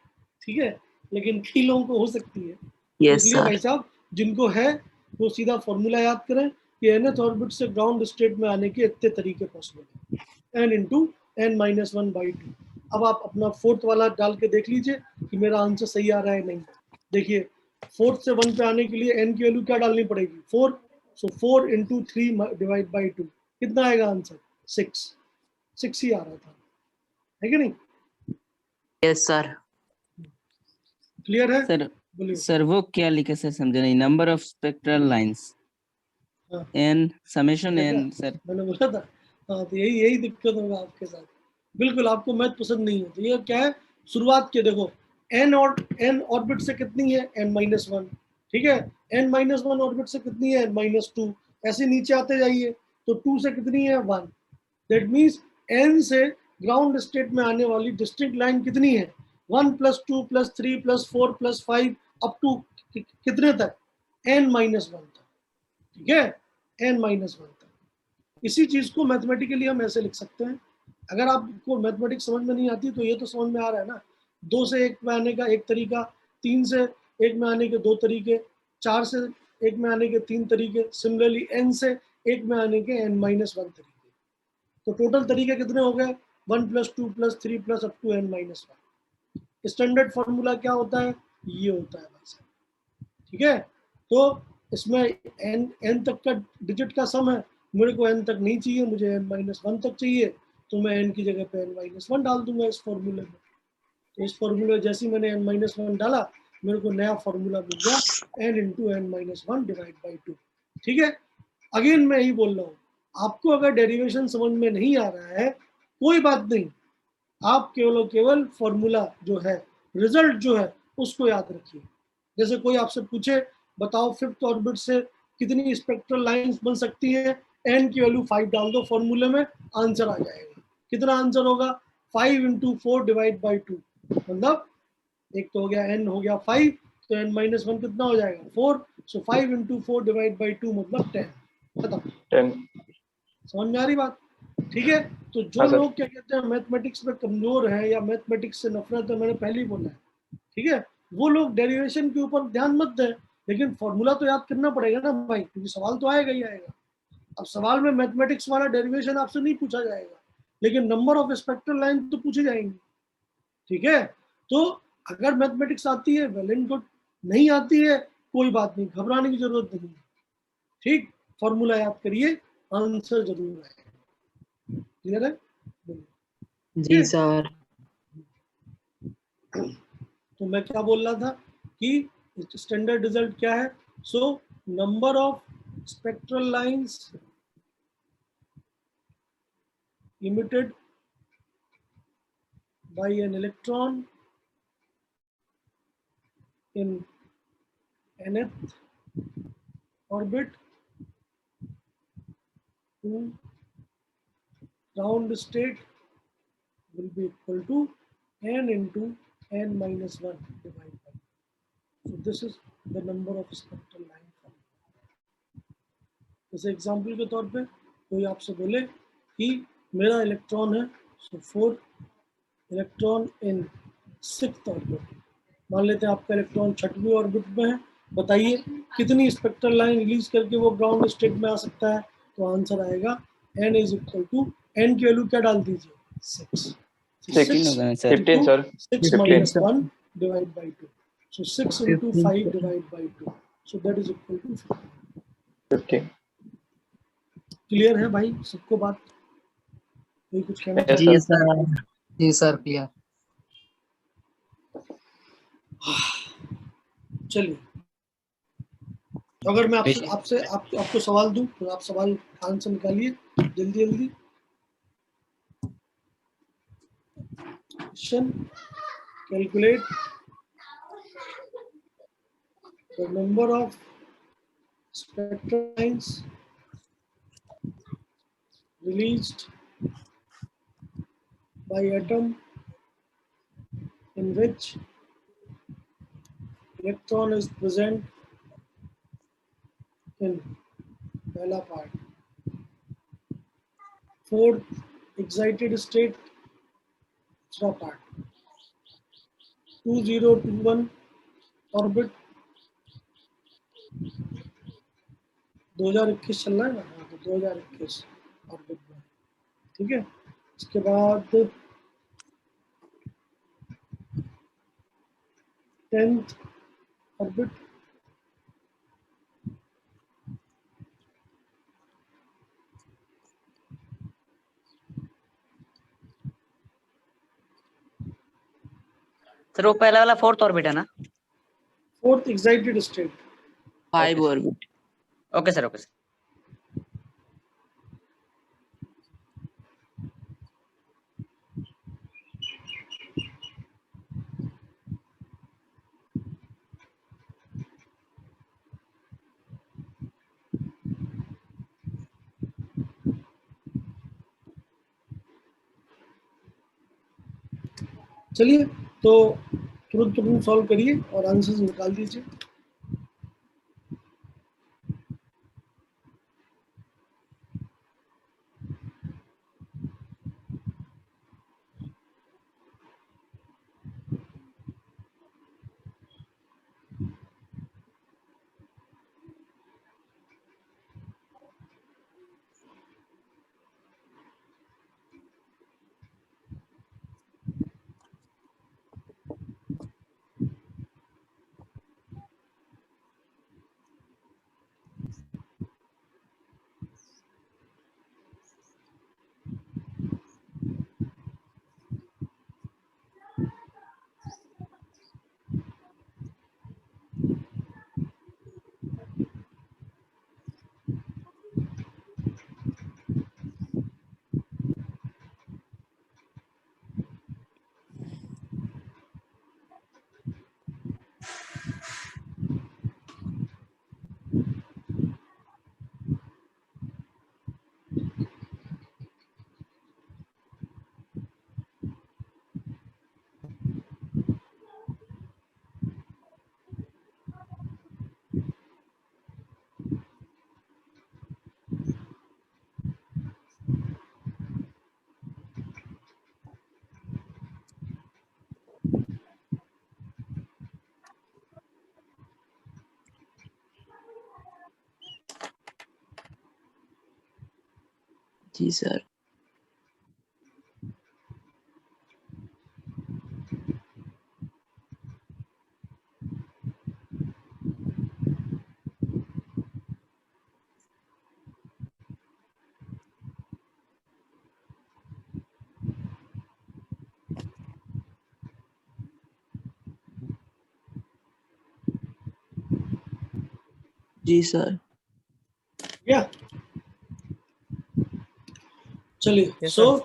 ठीक है, लेकिन कई लोगों को हो सकती है। इसलिए भाई साहब जिनको है वो सीधा फॉर्मूला याद करें कि nth ऑर्बिट से ग्राउंड स्टेट में आने के इतने तरीके पॉसिबल है, n इंटू n-1/2। अब आप अपना 4th वाला डाल के देख लीजिए कि मेरा आंसर सही आ रहा है नहीं। देखिए 4th से 1 पे आने के लिए n की वैल्यू क्या डालनी पड़ेगी? 4। सो 4 इंटू 3 डिवाइड बाई 2 कितना आएगा आंसर? 6 ही आ रहा था, है कि नहीं? Yes sir. क्लियर है? सर बोलिए। सर वो क्या लिखा सर, समझे नहीं। Number of spectral lines n summation n sir. मैंने बोला था। हाँ, तो यही दिक्कत होगा आपके साथ। बिल्कुल आपको मैथ पसंद नहीं है तो ये क्या है, शुरुआत के देखो n ऑर्बिट से कितनी है? n-1। ठीक है, n-1 ऑर्बिट से कितनी है? n-2। ऐसे नीचे आते जाइए तो 2 से कितनी है? 1। दैट मीन्स n से ग्राउंड स्टेट में आने वाली डिस्टिंक्ट लाइन कितनी है? 1 + 2 + 3 + 4 + 5 अप टू कितने तक, n-1 तक, ठीक है, n-1 तक। इसी चीज को मैथमेटिकली हम ऐसे लिख सकते हैं। अगर आपको मैथमेटिक्स समझ में नहीं आती तो ये तो समझ में आ रहा है ना, 2 से 1 में आने का एक तरीका, 3 से 1 में आने के 2 तरीके, 4 से 1 में आने के 3 तरीके, सिमिलरली n से 1 में आने के n-1 तरीके। तो टोटल तरीके कितने हो गए, 1 + 2 + 3 + up to n-1। Standard formula क्या होता है, ये होता है भाई साहब, ठीक है। तो इसमें n तक का डिजिट का सम है, मेरे को n तक नहीं चाहिए, मुझे n-1 तक चाहिए, तो मैं n की जगह पे n-1 डाल दूंगा इस फॉर्मूले में। तो इस फॉर्मूले जैसे ही मैंने n-1 डाला, मेरे को नया फॉर्मूला मिल गया n × n-1 डिवाइड बाई 2, ठीक है। अगेन मैं यही बोल रहा हूँ, आपको अगर डेरिवेशन समझ में नहीं आ रहा है कोई बात नहीं, आप केवल और केवल फॉर्मूला जो है, रिजल्ट जो है, उसको याद रखिए। जैसे कोई आपसे पूछे बताओ 5th ऑर्बिट से कितनी स्पेक्ट्रल लाइंस बन सकती है, n की वैल्यू 5 डाल दो फॉर्मूले में, आंसर आ जाएगा। कितना आंसर होगा, 5 × 4 डिवाइड बाई 2, मतलब एक तो हो गया n हो गया 5, तो n-1 कितना हो जाएगा 4, सो 5 × 4 डिवाइड बाई 2 मतलब 10, खत्म। 10। समझ में आ रही बात, ठीक है। तो जो हाँ सर। लोग क्या कहते हैं मैथमेटिक्स में कमजोर है या मैथमेटिक्स से नफरत है, मैंने पहले ही बोला है, ठीक है, वो लोग डेरिवेशन के ऊपर ध्यान मत दें, लेकिन फॉर्मूला तो याद करना पड़ेगा ना भाई, क्योंकि सवाल तो आएगा ही आएगा। अब सवाल में मैथमेटिक्स वाला डेरिवेशन आपसे नहीं पूछा जाएगा, लेकिन नंबर ऑफ स्पेक्ट्रल लाइन तो पूछी जाएंगी, ठीक है। तो अगर मैथमेटिक्स आती है वेल एंड गुड, नहीं आती है कोई बात नहीं, घबराने की जरूरत नहीं है, ठीक। फॉर्मूला याद करिए, आंसर जरूर आएगा, क्लियर है। जी सर। तो मैं क्या बोल रहा था कि स्टैंडर्ड रिजल्ट क्या है, so number of spectral lines emitted by an electron in nth orbit to ground state will be equal to n into n-1 divided by. So this is the number of spectral line. जैसे example के तौर पे कोई आपसे बोले कि मेरा electron है, सो 4 इलेक्ट्रॉन इन 6th ऑर्बिट, मान लेते हैं आपका इलेक्ट्रॉन 6वीं ऑर्बिट में है, बताइए कितनी स्पेक्ट्रल लाइन रिलीज करके वो ग्राउंड स्टेट में आ सकता है, तो आंसर आएगा n = n की वैल्यू क्या डाल दीजिए 6, 15 होगा ना sir, 15 sir, 6 - 1 divide by 2, so 6 × 5 divide by 2, so that is equal to 15। Clear है भाई सबको बात, कोई कुछ कहना Yes, जी sir. सर। जी सर क्लियर। चलिए, अगर मैं आपको सवाल दूं तो आप सवाल आंसर निकालिए जल्दी जल्दी। Question, calculate the number of spectral lines released by atom in which electron is present in पहला पार्ट, 4th excited state दूसरा पार्ट, 2021 ऑर्बिट, 2021 चल रहा है ना, हाँ तो 2021 ऑर्बिट में, ठीक है। इसके बाद 10th ऑर्बिट, सर वो पहला वाला 4th ऑर्बिट है ना? 4th excited state, 5 orbit. Okay sir, okay sir. चलिए तो तुरंत तुरंत सॉल्व करिए और आंसर्स निकाल दीजिए। जी सर। जी सर। या चलिए, Yes, सो sir.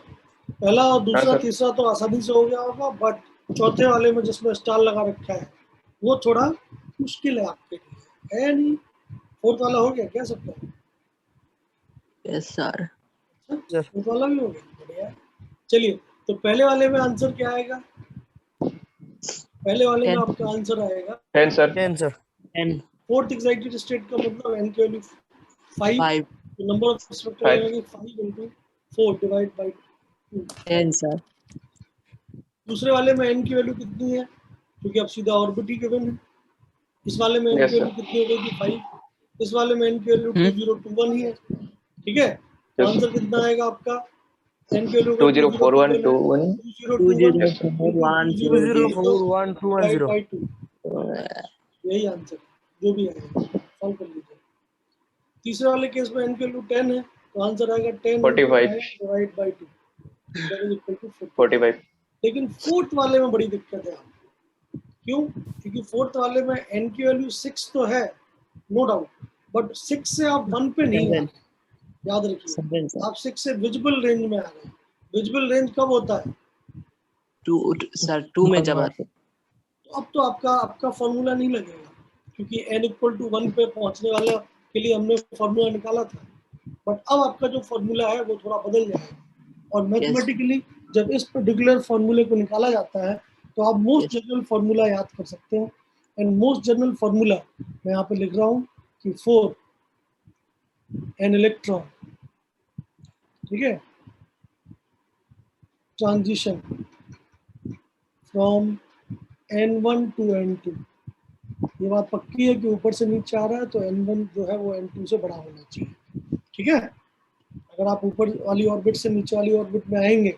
पहला और दूसरा सर। तीसरा तो आसानी से हो गया होगा, बट चौथे वाले में जिसमें स्टार लगा रखा है वो थोड़ा मुश्किल है आपके लिए, है नहीं? फोर्थ वाला हो गया क्या सबका? Yes sir. Sir. फोर्थ वाला भी हो गया, बढ़िया। चलिए, तो पहले वाले में आंसर क्या आएगा? पहले वाले में आपका आंसर आएगा 10 sir. 10, sir. 10 fourth excited state का मतलब n की वैल्यू 5, 5 तो नंबर ऑफ स्पेक्ट्रल 5 आएगा 5 into 4 डिवाइड बाय 2। 10 सर। दूसरे वाले में n की वैल्यू कितनी है? क्योंकि अब सीधा ऑर्बिट ही गिवन है। इस वाले में n Yes, की वैल्यू sir. कितनी हो गई थी? 5। इस वाले में n की वैल्यू 2021 ही है, ठीक है? तो Yes. आंसर कितना आएगा आपका? n की value 204121 2021 Yes, sir. into 2041 divide 210. By 2, यही आंसर जो भी आएगा, सॉल्व कर लीजिए। तीसरे वाले केस में n की वैल्यू 10 है, तो आंसर आएगा 10 into 45 5 divide by 2, that is equal to 45। 45 लेकिन फोर्थ वाले में बड़ी दिक्कत है आपको। क्यों? क्योंकि फोर्थ वाले में n की वैल्यू 6 तो है, नो डाउट, बट 6 से आप 1 पे नहीं आ रहे, याद रखिए। 7 सर। आप 6 से विजिबल रेंज में आ रहे हैं। विजिबल रेंज कब होता है? 2 सर 2 में जब आते। तो अब तो आपका फॉर्मूला नहीं लगेगा, क्योंकि n इक्वल टू 1 पे पहुंचने वाला के लिए हमने फॉर्मूला निकाला था। बट अब आपका जो फॉर्मूला है वो थोड़ा बदल जाएगा, और मैथमेटिकली जब इस पर्टिकुलर फॉर्मूले को निकाला जाता है तो आप मोस्ट जनरल फॉर्मूला याद कर सकते हैं। एंड मोस्ट जनरल फॉर्मूला मैं यहाँ पे लिख रहा हूँ कि 4 एन इलेक्ट्रॉन, ठीक है, transition from n1 to n2। ये बात पक्की है कि ऊपर से नीचे आ रहा है तो n1 जो है वो n2 से बड़ा होना चाहिए, ठीक है? अगर आप ऊपर वाली ऑर्बिट से नीचे वाली ऑर्बिट में आएंगे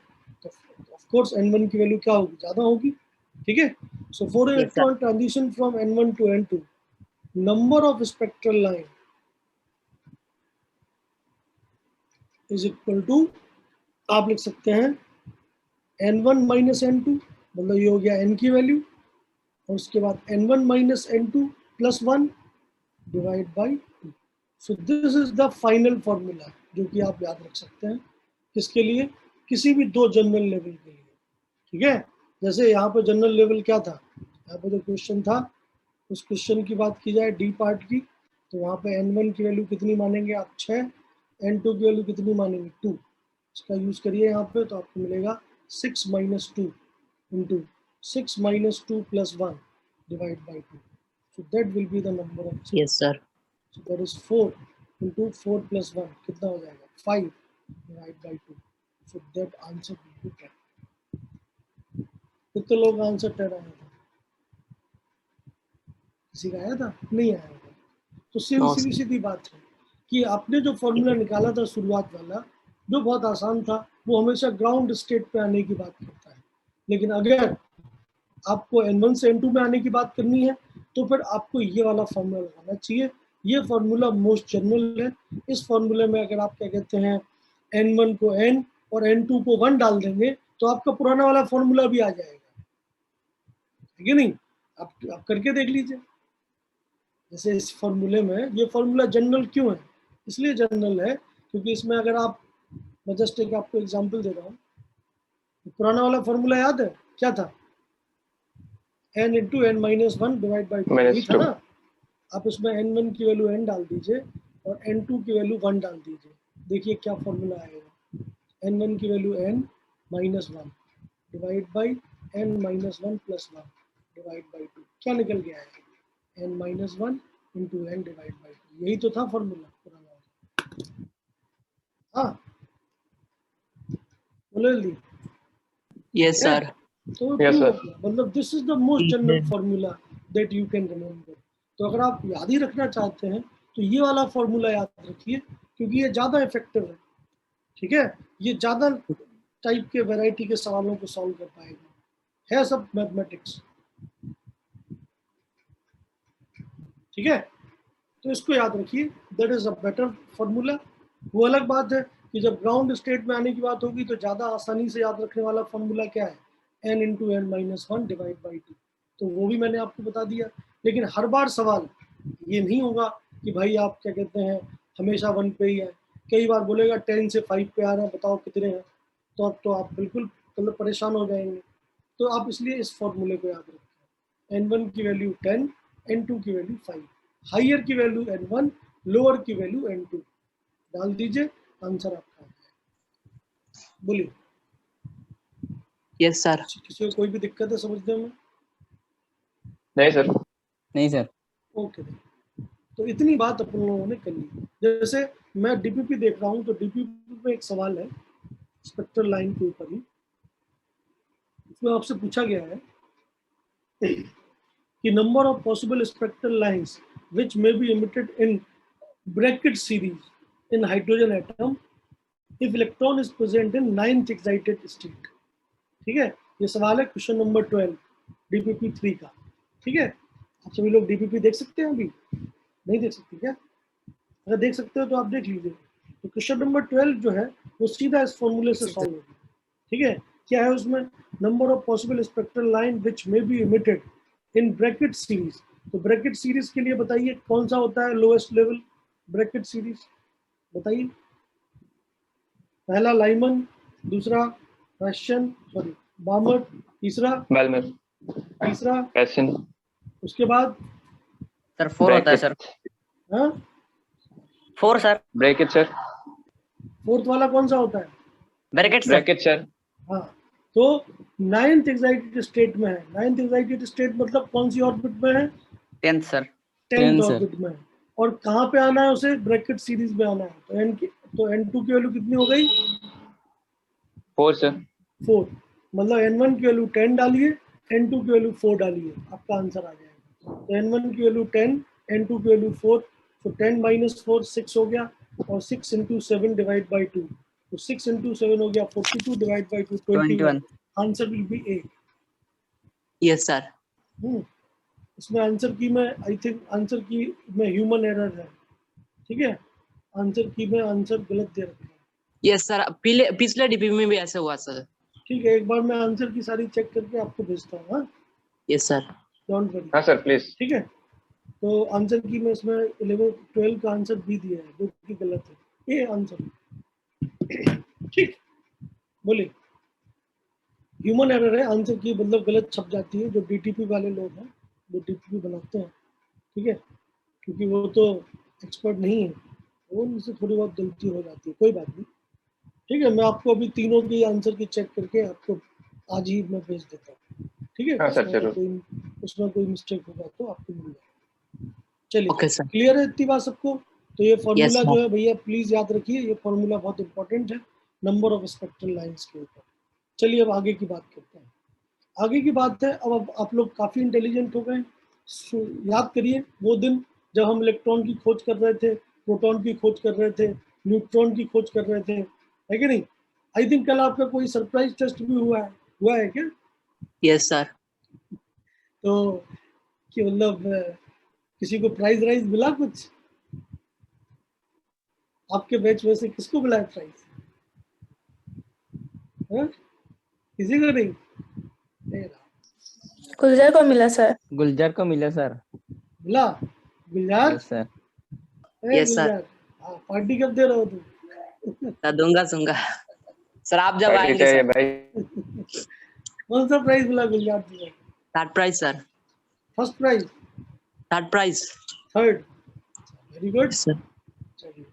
तो ऑफ कोर्स n1 की वैल्यू क्या होगी? ज़्यादा होगी, ठीक है? So for electron transition from n1 to n2, number of spectral line is equal to, आप लिख सकते हैं n1 माइनस n2, मतलब ये हो गया n की वैल्यू, और उसके बाद n1 minus n2 plus 1 divide by 2। So this is the final formula जो कि आप याद रख सकते हैं। किसके लिए? किसी भी दो जनरल लेवल के लिए, ठीक है? जैसे यहाँ पे जनरल लेवल क्या था, यहाँ पे जो क्वेश्चन था उस क्वेश्चन की बात की जाए डी पार्ट की, तो वहाँ पे n1 की वैल्यू कितनी मानेंगे आप? 6। n2 की वैल्यू कितनी मानेंगे? 2। इसका यूज करिए यहाँ पे तो आपको मिलेगा 6 minus 2 into 6 minus 2 plus 1 divided by 2. So that will be the number of. Yes, sir. So that is 4 into 4 plus 1. कितना हो जाएगा? 5 divided by 2. So that answer will be 10. कितने लोग आंसर 10 आया था? किसी का आया था? नहीं आया था। तो No, सीधी सीधी बात है कि आपने जो फॉर्मूला निकाला था शुरुआत वाला, जो बहुत आसान था, वो हमेशा ग्राउंड स्टेट पे आने की बात करता है। लेकिन अगर आपको N1 से N2 में आने की बात करनी है तो फिर आपको ये वाला फॉर्मूला लगाना चाहिए। ये फॉर्मूला मोस्ट जनरल है। इस फॉर्मूले में अगर आप क्या कहते हैं N1 को N और N2 को 1 डाल देंगे तो आपका पुराना वाला फॉर्मूला भी आ जाएगा, ठीक है नहीं? आप करके देख लीजिए। जैसे इस फॉर्मूले में, ये फॉर्मूला जनरल क्यों है? इसलिए जनरल है क्योंकि इसमें अगर आप, मैं जस्ट एक आपको एग्जांपल दे रहा हूँ। पुराना वाला फॉर्मूला याद है क्या था? n into n minus 1 divide by 2 यही था ना? आप इसमें n1 की वैल्यू n डाल दीजिए और n2 की वैल्यू 1 डाल दीजिए। देखिए क्या फॉर्मूला आएगा। n1 की value n minus 1 divide by n minus 1 plus 1 divide by 2। क्या निकल गया है? n minus 1 into n divide by 2। यही तो था फॉर्मूला पुराना। हाँ बोले जल्दी। Yes, sir. तो Yes, क्यों? sir. मतलब this is the most general formula that you can remember. तो अगर आप याद ही रखना चाहते हैं तो ये वाला फॉर्मूला याद रखिए क्योंकि ये ज़्यादा इफेक्टिव है, ठीक है? ये ज़्यादा टाइप के वैरायटी के सवालों को सॉल्व कर पाएगा। है सब मैथमेटिक्स, ठीक है? तो इसको याद रखिए, that is a better formula. वो अलग बात है कि जब ग्राउंड स्टेट में आने की बात होगी तो ज़्यादा आसानी से याद रखने वाला फॉर्मूला क्या है? n into n minus 1 divide by 2। तो वो भी मैंने आपको बता दिया। लेकिन हर बार सवाल ये नहीं होगा कि भाई आप क्या कहते हैं हमेशा 1 पे ही है। कई बार बोलेगा 10 से 5 पे आ रहा है, बताओ कितने हैं? तो अब तो आप बिल्कुल मतलब परेशान हो जाएंगे। तो आप इसलिए इस फॉर्मूले को याद रखें। n1 की वैल्यू 10, n2 की वैल्यू 5, हाइयर की वैल्यू n1, लोअर की वैल्यू n2 डाल दीजिए, आंसर आपका आ जाएगा। बोलिए। Yes, sir. किसी को कोई भी दिक्कत है समझने में? नहीं सर। नहीं सर। ओके, तो इतनी बात अपन लोगों ने कर ली। जैसे मैं डीपीपी देख रहा हूँ तो डीपीपी में एक सवाल है स्पेक्ट्रल लाइन के ऊपर ही। इसमें आपसे पूछा गया है कि number of possible spectral lines which may be emitted in Brackett series in hydrogen atom if electron is present in 9th excited state. ठीक है, ये सवाल है क्वेश्चन नंबर 12 डीपीपी 3 का। ठीक है, आप सभी लोग डीपीपी देख सकते हैं? अभी नहीं देख सकते क्या? अगर देख सकते हो तो आप देख लीजिए। तो क्वेश्चन नंबर 12 जो है वो सीधा इस फॉर्मूले से सॉल्व होगा। ठीक है, क्या है उसमें? Number of possible spectral line which may be emitted in Brackett series. तो ब्रैकेट सीरीज के लिए बताइए कौन सा होता है लोएस्ट लेवल ब्रैकेट सीरीज? बताइए। पहला लाइमन, दूसरा रशियन सॉरी बामर, तीसरा बेलमर, तीसरा पैशन, उसके बाद सर 4 होता है सर। हाँ 4 सर। ब्रैकेट सर, फोर्थ वाला कौन सा होता है? Bracket sir. ब्रैकेट सर, हाँ, तो 9th एक्साइटेड स्टेट में है। 9th एक्साइटेड स्टेट मतलब कौन सी ऑर्बिट में है? 10th sir. 10th sir. Orbit में है। और कहाँ पे आना है उसे? ब्रैकेट सीरीज में आना है। तो एन की तो n2 की वैल्यू कितनी हो गई? 4 सर, 4। मतलब n1 की वैल्यू 10 डालिए, n2 की वैल्यू 4 डालिए, आपका आंसर आ जाएगा। तो n1 की वैल्यू 10, n2 की वैल्यू 4, तो 10 माइनस 4 6 हो गया, और 6 इंटू 7 डिवाइड बाई 2, तो 6 इंटू 7 हो गया 42 divide by 2 21। Answer will be A. Yes, sir. इसमें आंसर की में आई थिंक आंसर की में ह्यूमन एरर है। ठीक है, आंसर की में आंसर गलत दे रखा है। Yes, sir. पिछले डीपी में भी ऐसे हुआ सर। ठीक है, एक बार मैं आंसर की सारी चेक करके आपको भेजता हूँ। हाँ Yes, sir. Don't worry. हाँ सर प्लीज। ठीक है, तो आंसर की में इसमें 11 12 का आंसर भी दिया है जो कि गलत है। ये आंसर ठीक, बोलिए। ह्यूमन एरर है, आंसर की मतलब गलत छप जाती है। जो डीटीपी वाले लोग हैं जो डीटीपी बनाते हैं, ठीक है, क्योंकि वो तो एक्सपर्ट नहीं है, वो उनसे थोड़ी बहुत गलती हो जाती है, कोई बात नहीं। ठीक है, मैं आपको अभी तीनों की आंसर की चेक करके आपको आज ही मैं भेज देता हूँ। ठीक है, हाँ सर, जरूर। उसमें कोई मिस्टेक होगा तो आपको मिल जाएगा। चलिए, ओके सर। क्लियर है इतनी बात सबको? तो ये फॉर्मूला sir. जो है भैया प्लीज याद रखिए, ये फॉर्मूला बहुत इंपॉर्टेंट है नंबर ऑफ स्पेक्ट्रल लाइंस के ऊपर। चलिए अब आगे की बात करते हैं। आगे की बात है, अब आप लोग काफी इंटेलिजेंट हो गए। याद करिए वो दिन जब हम इलेक्ट्रॉन की खोज कर रहे थे, प्रोटॉन की खोज कर रहे थे, न्यूट्रॉन की खोज कर रहे थे, है कि नहीं? आई थिंक कल आपका कोई सरप्राइज टेस्ट भी हुआ है क्या? Yes sir. तो कि मतलब किसी को प्राइज राइज मिला कुछ? आपके बैच में से किसको मिला है प्राइज? किसी को नहीं? गुलजार को मिला सर। गुलजार को मिला सर। मिला? Gulzar? Yes sir. Yes, sir. Gulzar, party कब दे रहे हो तुम? दूंगा सर, आप जब पार्टी आएंगे चाहिए सर। भाई। कौन सा प्राइज मिला गुलजार तुम्हें? Third prize sir. First prize? Third prize. Third? Very good. Sir. चलिए,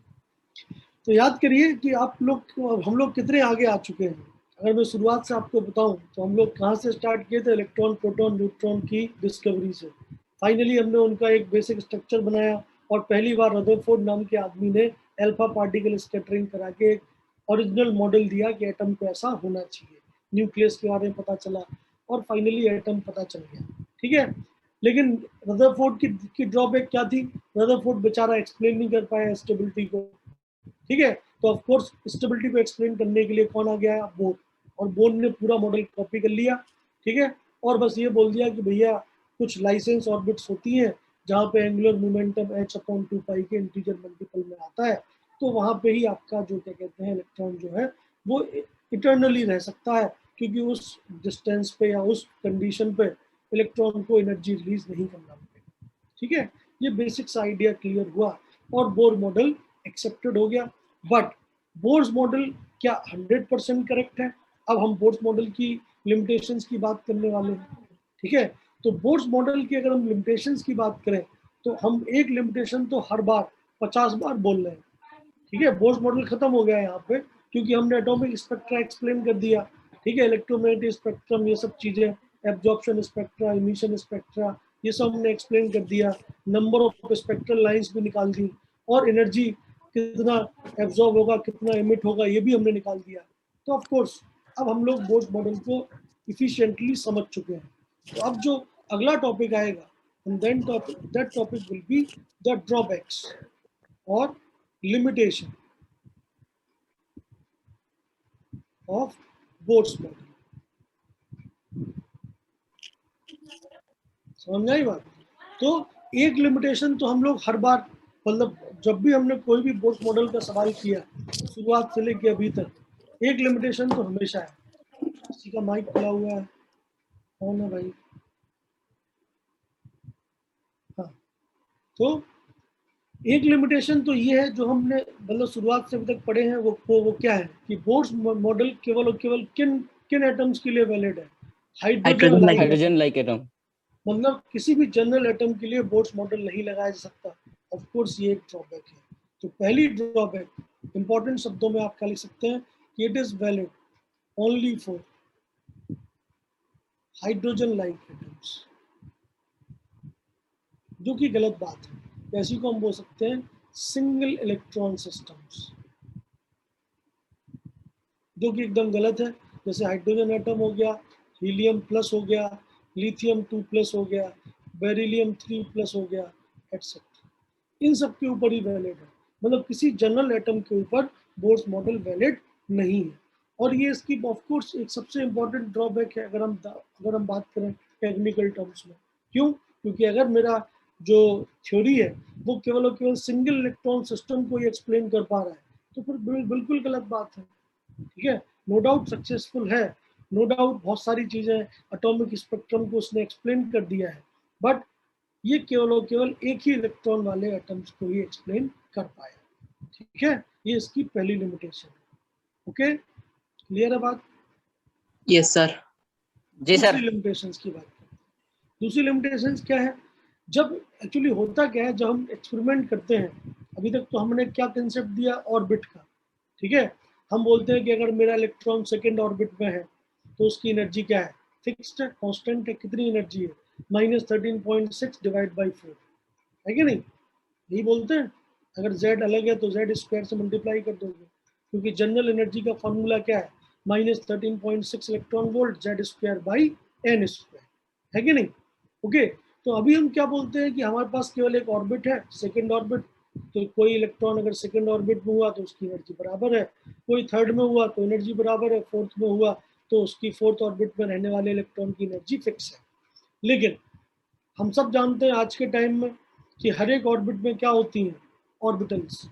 तो याद करिए कि आप लोग, हम लोग कितने आगे आ चुके हैं। अगर मैं शुरुआत से आपको बताऊं तो हम लोग कहाँ से स्टार्ट किए थे? इलेक्ट्रॉन, प्रोटॉन, न्यूट्रॉन की डिस्कवरी से। फाइनली हमने उनका एक बेसिक स्ट्रक्चर बनाया और पहली बार रदरफोर्ड नाम के आदमी ने अल्फा पार्टिकल स्कैटरिंग करा के एक ओरिजिनल मॉडल दिया कि एटम को ऐसा होना चाहिए। न्यूक्लियस के बारे में पता चला और फाइनली एटम पता चल गया। ठीक है, लेकिन रदरफोर्ड की ड्रॉबैक क्या थी? रदरफोर्ड बेचारा एक्सप्लेन नहीं कर पाया स्टेबिलिटी को। ठीक है, तो ऑफ कोर्स स्टेबिलिटी को एक्सप्लेन करने के लिए कौन आ गया? बोर। और बोर ने पूरा मॉडल कॉपी कर लिया। ठीक है, और बस ये बोल दिया कि भैया कुछ लाइसेंस ऑर्बिट्स होती हैं जहाँ पे एंगुलर मोमेंटम h/2π के इंटीजर मल्टीपल में आता है, तो वहाँ पे ही आपका जो क्या कहते हैं इलेक्ट्रॉन जो है वो इटर्नली रह सकता है, क्योंकि उस डिस्टेंस पे या उस कंडीशन पे इलेक्ट्रॉन को एनर्जी रिलीज नहीं करना पड़ेगा। ठीक है, ये बेसिक सा आइडिया क्लियर हुआ और बोर मॉडल एक्सेप्टेड हो गया। बट बोर्स मॉडल क्या 100% करेक्ट है? अब हम बोर्स मॉडल की लिमिटेशंस की बात करने वाले हैं। ठीक है, तो बोर्स मॉडल की अगर हम लिमिटेशंस की बात करें तो हम एक लिमिटेशन तो हर बार 50 बार बोल रहे हैं। ठीक है, बोर्स मॉडल खत्म हो गया है यहाँ पे, क्योंकि हमने एटॉमिक स्पेक्ट्रा एक्सप्लेन कर दिया। ठीक है, इलेक्ट्रोमैग्नेटिक स्पेक्ट्रम, ये सब चीजें, एब्जॉर्प्शन स्पेक्ट्रा, इमिशन स्पेक्ट्रा, ये सब हमने एक्सप्लेन कर दिया। नंबर ऑफ स्पेक्ट्रल लाइंस भी निकाल दी और एनर्जी कितना एब्जॉर्ब होगा, कितना एमिट होगा, ये भी हमने निकाल दिया। तो ऑफ कोर्स अब हम लोग बोर्स मॉडल को इफिशिएंटली समझ चुके हैं। तो अब जो अगला टॉपिक आएगा, and then that topic will be the drawbacks or limitation of Bohr's model. समझ आई बात? तो एक लिमिटेशन तो हम लोग हर बार, मतलब जब भी हमने कोई भी बोर्स मॉडल का सवाल किया शुरुआत से लेके अभी तक, एक लिमिटेशन तो हमेशा है। किसी का माइक खुला हुआ है? कौन है भाई? हाँ, तो एक लिमिटेशन तो ये है जो हमने मतलब शुरुआत से अभी तक पढ़े हैं, वो क्या है कि बोर्स मॉडल केवल और केवल किन एटम्स के लिए वैलिड है? Hydrogen like atom. मतलब किसी भी जनरल एटम के लिए बोर्स मॉडल नहीं लगाया जा सकता। ऑफ कोर्स ये एक ड्रॉबैक है। तो पहली ड्रॉबैक इंपॉर्टेंट शब्दों में आप क्या लिख सकते हैं कि it is valid only for hydrogen like atoms, जो कि गलत बात है। ऐसी को हम बोल सकते हैं सिंगल इलेक्ट्रॉन सिस्टम्स, जो कि एकदम गलत है। जैसे हाइड्रोजन एटम हो गया, हीलियम प्लस हो गया, लिथियम 2+ हो गया, बेरिलियम 3+ हो गया, एटसेट्रा। इन सब के ऊपर ही वैलिड है। मतलब किसी जनरल एटम के ऊपर बोर्स मॉडल वैलिड नहीं है। और ये इसकी ऑफ कोर्स एक सबसे इम्पोर्टेंट ड्रॉबैक है अगर हम बात करें टेक्निकल टर्म्स में। क्यों? क्योंकि अगर मेरा जो थ्योरी है वो केवल और केवल सिंगल इलेक्ट्रॉन सिस्टम को ही एक्सप्लेन कर पा रहा है, तो फिर बिल्कुल गलत बात है। ठीक है, नो डाउट सक्सेसफुल है, नो डाउट बहुत सारी चीजें एटॉमिक स्पेक्ट्रम को उसने एक्सप्लेन कर दिया है, बट ये केवल और केवल एक ही इलेक्ट्रॉन वाले एटम्स को ही एक्सप्लेन कर पाया। ठीक है, ये इसकी पहली लिमिटेशन है। ओके, क्लियर है बात? Yes sir. जी सर। दूसरी लिमिटेशंस की बात करें। दूसरी लिमिटेशंस क्या है? जब एक्चुअली होता क्या है, जब हम एक्सपेरिमेंट करते हैं, अभी तक तो हमने क्या कंसेप्ट दिया? ऑर्बिट का। ठीक है, हम बोलते हैं कि अगर मेरा इलेक्ट्रॉन सेकेंड ऑर्बिट में है तो उसकी एनर्जी क्या है? फिक्स्ड है, कांस्टेंट है, कितनी एनर्जी है, -13.6 डिवाइड बाई 4, है कि नहीं? यही बोलते हैं। अगर z अलग है तो z स्क्वायर से मल्टीप्लाई कर दोगे, क्योंकि जनरल एनर्जी का फॉर्मूला क्या है, -13.6 electron volt z square by n square, है कि नहीं? ओके, तो अभी हम क्या बोलते हैं कि हमारे पास केवल एक ऑर्बिट है, सेकंड ऑर्बिट। तो कोई इलेक्ट्रॉन अगर सेकंड ऑर्बिट में हुआ तो उसकी एनर्जी बराबर है, कोई थर्ड में हुआ तो एनर्जी बराबर है, फोर्थ में हुआ तो उसकी फोर्थ ऑर्बिट में रहने वाले इलेक्ट्रॉन की एनर्जी फिक्स है। लेकिन हम सब जानते हैं आज के टाइम में कि हर एक ऑर्बिट में क्या होती हैं, ऑर्बिटल्स।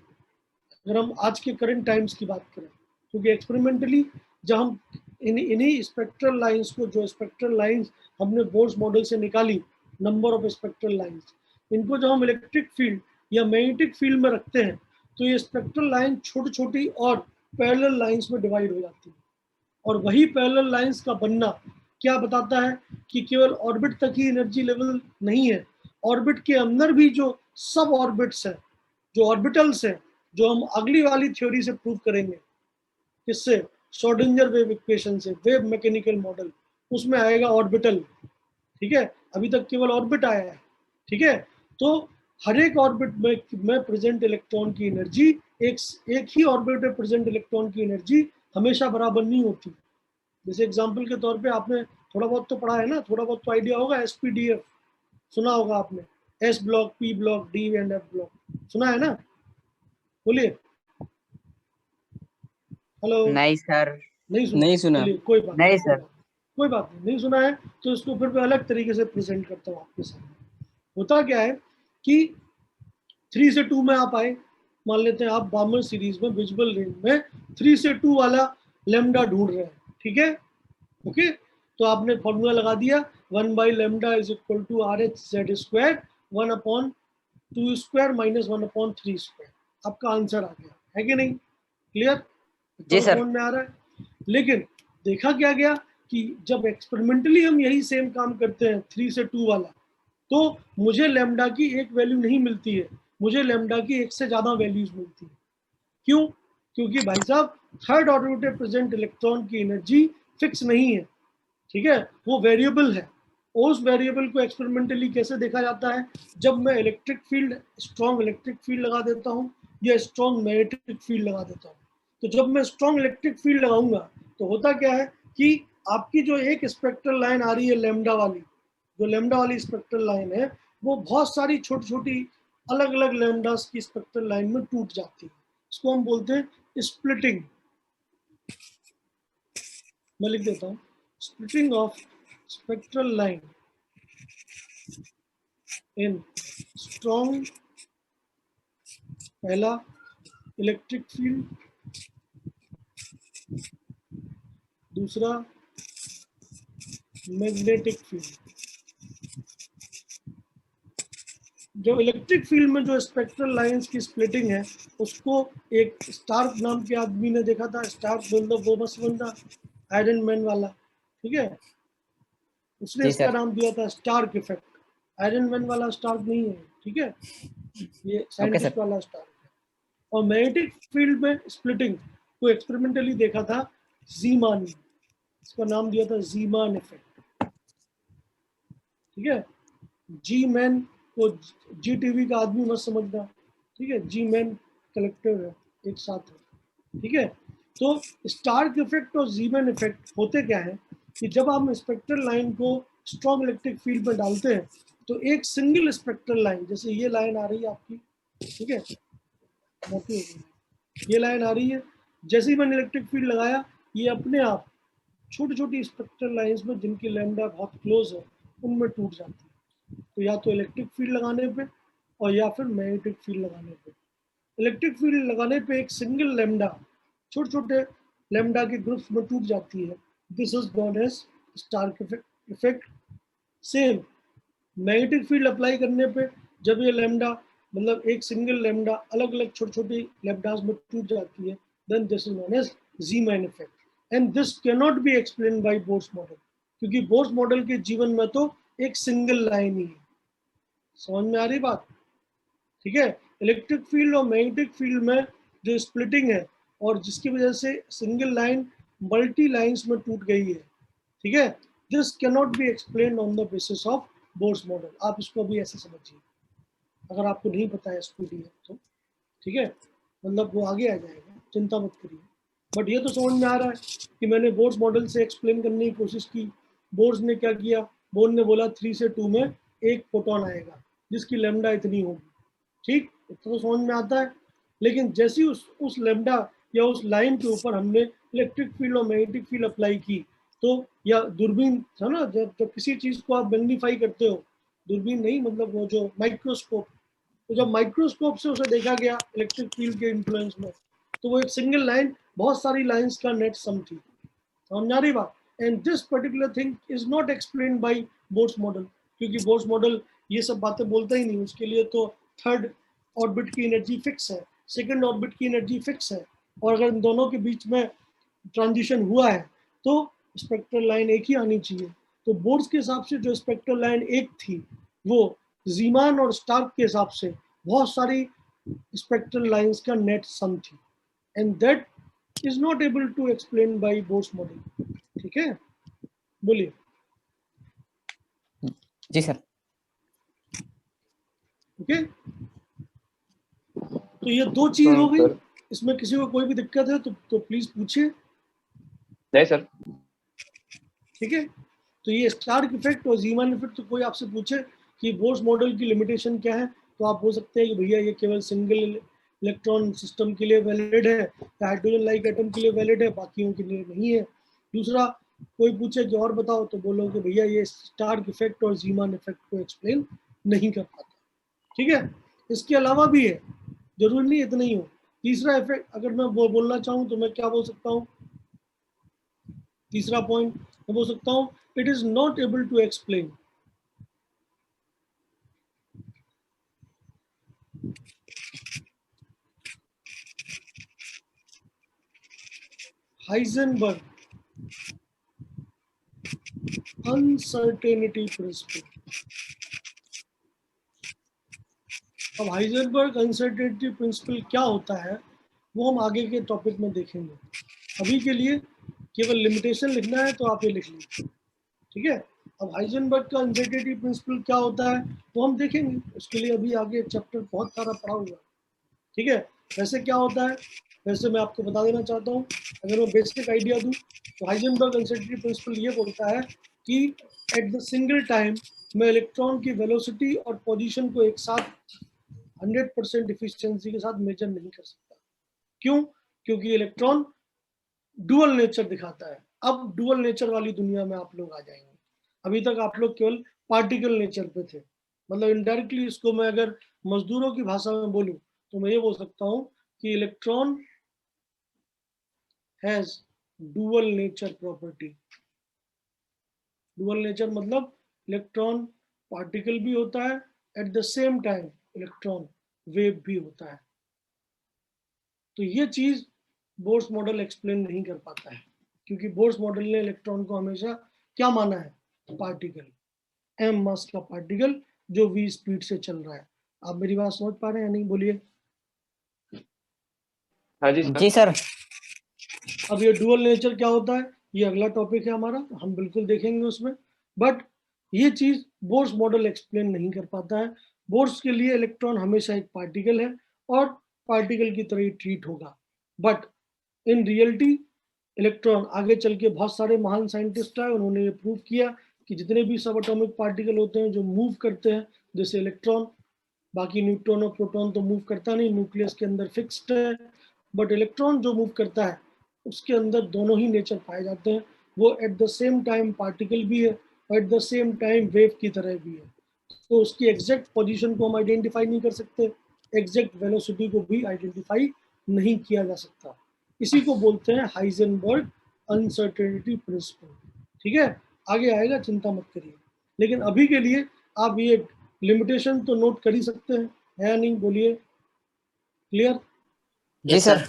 अगर हम आज के करंट टाइम्स की बात करें, क्योंकि एक्सपेरिमेंटली जब हम इन्हीं स्पेक्ट्रल लाइंस को, जो स्पेक्ट्रल लाइंस हमने बोर्स मॉडल से निकाली, नंबर ऑफ स्पेक्ट्रल लाइंस, इनको जब हम इलेक्ट्रिक फील्ड या मैग्नेटिक फील्ड में रखते हैं तो ये स्पेक्ट्रल लाइन छोटी छोटी और पैरेलल लाइंस में डिवाइड हो जाती है। और वही पैरेलल लाइंस का बनना क्या बताता है कि केवल ऑर्बिट तक ही एनर्जी लेवल नहीं है, ऑर्बिट के अंदर भी जो सब ऑर्बिट्स हैं, जो ऑर्बिटल्स हैं, जो हम अगली वाली थ्योरी से प्रूव करेंगे, किससे, श्रोडिंगर वेव इक्वेशन से, वेव मैकेनिकल मॉडल, उसमें आएगा ऑर्बिटल। ठीक है, अभी तक केवल ऑर्बिट आया है। ठीक है, तो हर एक ऑर्बिट में प्रेजेंट इलेक्ट्रॉन की एनर्जी, एक ही ऑर्बिट में प्रेजेंट इलेक्ट्रॉन की एनर्जी हमेशा बराबर नहीं होती। जैसे एग्जांपल के तौर पे आपने थोड़ा बहुत तो पढ़ा है ना, थोड़ा बहुत तो आइडिया होगा, SPDF सुना होगा आपने, S block, P block, D and F block, सुना है ना? बोलिए। हेलो। नहीं सर, नहीं सुना। चलिए कोई बात नहीं सर, कोई बात नहीं सुना है तो इसको फिर मैं अलग तरीके से प्रेजेंट करता हूँ आपके सामने। होता क्या है कि 3 से 2 में आप आए, मान लेते हैं आप बार्मर सीरीज में विजुअल रेंज में 3 से 2 वाला लेमडा ढूंढ रहे हैं। ठीक है, ओके, तो आपने फॉर्मूला लगा दिया, 1/λ is equal to RH Z², 1/2² minus 1/3²। आपका आंसर आ गया, है कि नहीं? क्लियर? जी सर। समझ में आ रहा है? लेकिन देखा क्या गया कि जब एक्सपेरिमेंटली हम यही सेम काम करते हैं 3 से 2 वाला, तो मुझे लैम्डा की एक वैल्यू नहीं मिलती है, मुझे लैम्डा की एक से ज्यादा वैल्यूज मिलती है। क्यों? क्योंकि भाई साहब थर्ड ऑर्बिट में प्रेजेंट इलेक्ट्रॉन की एनर्जी फिक्स नहीं है। ठीक है, वो वेरिएबल है। उस वेरिएबल को एक्सपेरिमेंटली कैसे देखा जाता है, जब मैं electric field, strong electric field लगा देता हूँ या स्ट्रॉन्ग मैग्नेटिक फील्ड लगा देता हूँ। तो जब मैं स्ट्रॉन्ग इलेक्ट्रिक फील्ड लगाऊंगा तो होता क्या है कि आपकी जो एक स्पेक्ट्रल लाइन आ रही है लैम्डा वाली, जो लैम्डा वाली स्पेक्ट्रल लाइन है, वो बहुत सारी छोटी छोटी अलग अलग लैम्डास की स्पेक्ट्रल लाइन में टूट जाती है। इसको हम बोलते हैं स्प्लिटिंग। मैं लिख देता हूँ, splitting of spectral line in strong, पहला इलेक्ट्रिक फील्ड, दूसरा मैग्नेटिक फील्ड। जो इलेक्ट्रिक फील्ड में जो स्पेक्ट्रल लाइंस की स्प्लिटिंग है, उसको एक स्टार्क नाम के आदमी ने देखा था। स्टार्क मतलब वो मस्त बंदा, आयरन मैन वाला, ठीक है, उसने इसका नाम दिया था स्टार्क इफेक्ट। आयरन मैन वाला स्टार्क नहीं है, ठीक है, ये साइंटिस्ट वाला स्टार्क है। और मैग्नेटिक फील्ड में स्प्लिटिंग को एक्सपेरिमेंटली देखा था जीमान, इसका नाम दिया था जीमान इफेक्ट। ठीक है, जी मैन को GTV का आदमी मत समझना, ठीक है, जी मैन कलेक्टर है, एक साथ है। ठीक है, तो स्टार्क इफेक्ट और जी मैन इफेक्ट होते क्या है कि जब आप स्पेक्ट्रल लाइन को स्ट्रॉन्ग इलेक्ट्रिक फील्ड में डालते हैं तो एक सिंगल स्पेक्ट्रल लाइन, जैसे ये लाइन आ रही है आपकी, ठीक है, मोटी हो गई, ये लाइन आ रही है, जैसे ही मैंने इलेक्ट्रिक फील्ड लगाया, ये अपने आप छोटी छोटी स्पेक्ट्रल लाइंस में जिनकी लैम्डा बहुत क्लोज है उनमें टूट जाती है। तो या तो इलेक्ट्रिक फील्ड लगाने पे और या फिर मैग्नेटिक फील्ड लगाने पे। इलेक्ट्रिक फील्ड लगाने पे एक सिंगल लैम्डा छोटे छोटे लैम्डा के ग्रुप्स में टूट जाती है। This is known as Stark effect. Same magnetic field apply करने पे जब ये लैम्डा, मतलब एक सिंगल लैम्डा अलग अलग छोटी छोटी लैम्डास में टूट जाती है, then this is known as Zeeman effect. And this can not be explain by Bohr's model, क्योंकि बोर्स मॉडल के जीवन में तो एक सिंगल लाइन ही है। समझ में आ रही बात? ठीक है, इलेक्ट्रिक फील्ड और मैग्नेटिक फील्ड में जो स्प्लिटिंग है और जिसकी वजह से सिंगल लाइन मल्टी लाइंस में टूट गई है, ठीक है, this can not be explain on the basis of boards model. आप इसको भी ऐसे समझिए, अगर आपको नहीं पता है एसपीडीएफ तो, ठीक है, मतलब वो आगे आ जाएगा, चिंता मत करिए। बट ये तो समझ में आ रहा है कि मैंने बोर्ड्स मॉडल से एक्सप्लेन करने की कोशिश की। बोर्ड्स ने क्या किया, बोर्ड ने बोला 3 से 2 में एक फोटोन आएगा जिसकी लैम्डा इतनी होगी, ठीक, तो समझ में आता है। लेकिन जैसे ही उस लैम्डा या उस लाइन के ऊपर हमने इलेक्ट्रिक फील्ड और मैग्नेटिक फील्ड अप्लाई की, तो या दूरबीन है ना, जब किसी चीज को आप मैग्नीफाई करते हो, दूरबीन नहीं मतलब वो जो माइक्रोस्कोप, तो जब माइक्रोस्कोप से उसे देखा गया इलेक्ट्रिक फील्ड के इन्फ्लुएंस में, तो वो एक सिंगल लाइन बहुत सारी लाइंस का नेट सम थी। समझ आ रही बात? And this particular thing is not explain by Bohr's model, क्योंकि बोर्ड्स मॉडल ये सब बातें बोलता ही नहीं। उसके लिए तो थर्ड ऑर्बिट की एनर्जी फिक्स है, सेकंड ऑर्बिट की एनर्जी फिक्स है, और अगर इन दोनों के बीच में ट्रांजिशन हुआ है तो स्पेक्ट्रल लाइन एक ही आनी चाहिए। तो बोर्ड्स के हिसाब से जो स्पेक्ट्रल लाइन एक थी, वो जीमान और स्टार्क के हिसाब से बहुत सारी स्पेक्ट्रल लाइंस का नेट सम थी, and that is not able to explain by Bohr's model. ठीक है, बोलिए। जी सर। ओके, तो ये दो चीज हो गई। सर इसमें किसी को कोई भी दिक्कत है तो प्लीज पूछिए। नहीं सर। ठीक है, तो ये स्टार्क इफेक्ट और जीमान इफेक्ट, तो कोई आपसे पूछे कि बोर्ड्स मॉडल की लिमिटेशन क्या है, तो आप बोल सकते हैं कि भैया ये केवल सिंगल इलेक्ट्रॉन सिस्टम के लिए वैलिड है, हाइड्रोजन लाइक एटम के लिए वैलिड है, बाकियों के लिए नहीं है। दूसरा, कोई पूछे कि और बताओ, तो बोलो कि भैया ये स्टार्क इफेक्ट और जीमान इफेक्ट को एक्सप्लेन नहीं कर पाता। ठीक है, इसके अलावा भी है, जरूरी नहीं इतना ही हो। तीसरा इफेक्ट अगर मैं बोलना चाहूँ तो मैं क्या बोल सकता हूँ, तीसरा पॉइंट मैं बोल सकता हूँ, it is not able to explain Heisenberg uncertainty principle। अब हाइजेनबर्ग अनसर्टेनिटी प्रिंसिपल क्या होता है वो हम आगे के टॉपिक में देखेंगे। अभी के लिए केवल लिमिटेशन लिखना है तो आप ये लिख लीजिए। ठीक है, अब हाइजेनबर्ग का अनसर्टेनिटी प्रिंसिपल क्या होता है वो हम देखेंगे, उसके लिए अभी आगे चैप्टर बहुत सारा पढ़ा हुआ है। ठीक है, वैसे क्या होता है, वैसे मैं आपको बता देना चाहता हूँ, अगर मैं बेसिक आइडिया दूँ तो हाइजेनबर्ग अनसर्टेनिटी प्रिंसिपल ये बोलता है कि एट द सिंगल टाइम मैं इलेक्ट्रॉन की वेलोसिटी और पोजीशन को एक साथ 100% इफिशिएंसी के साथ मेजर नहीं कर सकता। क्यों? क्योंकि इलेक्ट्रॉन डुअल नेचर दिखाता है। अब डुअल नेचर वाली दुनिया में आप लोग आ जाएंगे। अभी तक आप लोग केवल पार्टिकल नेचर पे थे, मतलब इनडायरेक्टली इसको मैं अगर मजदूरों की भाषा में बोलूं तो मैं ये बोल सकता हूं कि electron has dual nature property. Dual nature मतलब इलेक्ट्रॉन पार्टिकल भी होता है, at the same time electron wave भी होता है। तो ये चीज बोर्स मॉडल एक्सप्लेन नहीं कर पाता है, क्योंकि बोर्स मॉडल ने इलेक्ट्रॉन को हमेशा क्या माना है, पार्टिकल, एम मास का पार्टिकल जो v स्पीड से चल रहा है। आप मेरी बात समझ पा रहे हैं या नहीं, बोलिए। हाँ जी सर। जी सर। अब ये डुअल नेचर क्या होता है, ये अगला टॉपिक है हमारा, हम बिल्कुल देखेंगे उसमें। बट ये चीज बोर्स मॉडल एक्सप्लेन नहीं कर पाता है। बोर्स के लिए इलेक्ट्रॉन हमेशा एक पार्टिकल है और पार्टिकल की तरह ही ट्रीट होगा। बट इन रियलिटी इलेक्ट्रॉन, आगे चल के बहुत सारे महान साइंटिस्ट आए, उन्होंने ये प्रूव किया कि जितने भी सब एटॉमिक पार्टिकल होते हैं जो मूव करते हैं, जैसे इलेक्ट्रॉन, बाकी न्यूट्रॉन और प्रोटॉन तो मूव करता नहीं, न्यूक्लियस के अंदर फिक्स्ड है, बट इलेक्ट्रॉन जो मूव करता है उसके अंदर दोनों ही नेचर पाए जाते हैं। वो at the same time particle भी है और at the same time wave की तरह भी है। तो उसकी एग्जैक्ट पोजीशन को हम आइडेंटिफाई नहीं कर सकते, एग्जैक्ट वेलोसिटी को भी आइडेंटिफाई नहीं किया जा सकता। इसी को बोलते हैं हाइजेनबर्ग अनसर्टेनिटी प्रिंसिपल। ठीक है, आगे आएगा, चिंता मत करिए। लेकिन अभी के लिए आप ये लिमिटेशन तो नोट कर ही सकते हैं, है या नहीं, बोलिए। क्लियर? जी सर।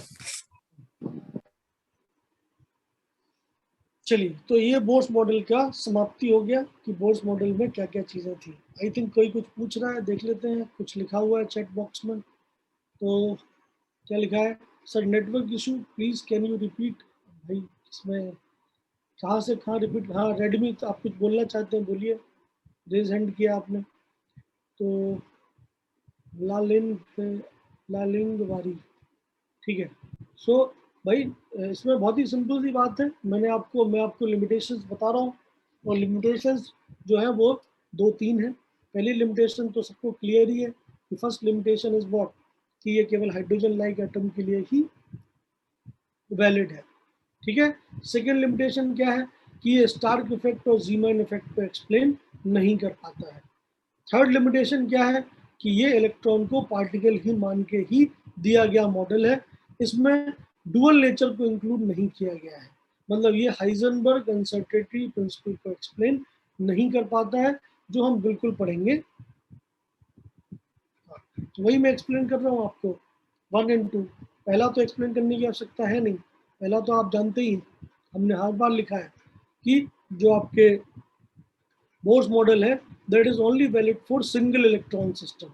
चलिए, तो ये बोर्स मॉडल का समाप्ति हो गया कि बोर्स मॉडल में क्या क्या चीजें थी। आई थिंक कोई कुछ पूछ रहा है, देख लेते हैं, कुछ लिखा हुआ है चैट बॉक्स में। तो क्या लिखा है, sir network issue please can you repeat. भाई इसमें कहाँ से कहाँ रिपीट, हाँ रेडमी, तो आप कुछ बोलना चाहते हैं बोलिए, रेज हैंड किया आपने तो। लालिंग वारी, ठीक है। सो भाई इसमें बहुत ही सिंपल सी बात है, मैं आपको लिमिटेशंस बता रहा हूँ, और लिमिटेशंस जो है वो 2-3 है। पहली लिमिटेशन तो सबको क्लियर ही है कि फर्स्ट लिमिटेशन इज व्हाट, कि ये केवल हाइड्रोजन लाइक एटम के लिए ही वैलिड है, ठीक है। सेकेंड लिमिटेशन क्या है कि ये स्टार्क इफेक्ट और ज़ीमैन इफेक्ट को एक्सप्लेन नहीं कर पाता है। थर्ड लिमिटेशन क्या है कि ये इलेक्ट्रॉन को पार्टिकल ही मान के ही दिया गया मॉडल है, इसमें डुअल नेचर को इंक्लूड नहीं किया गया है, मतलब ये हाइजेनबर्ग अनसर्टेनिटी प्रिंसिपल को एक्सप्लेन नहीं कर पाता है, जो हम बिल्कुल पढ़ेंगे। तो वही मैं एक्सप्लेन कर रहा हूँ आपको 1 और 2। पहला तो एक्सप्लेन करने की आवश्यकता है नहीं, पहला तो आप जानते ही, हमने हर बार लिखा है कि जो आपके बोर्स मॉडल है that is only valid for single electron system.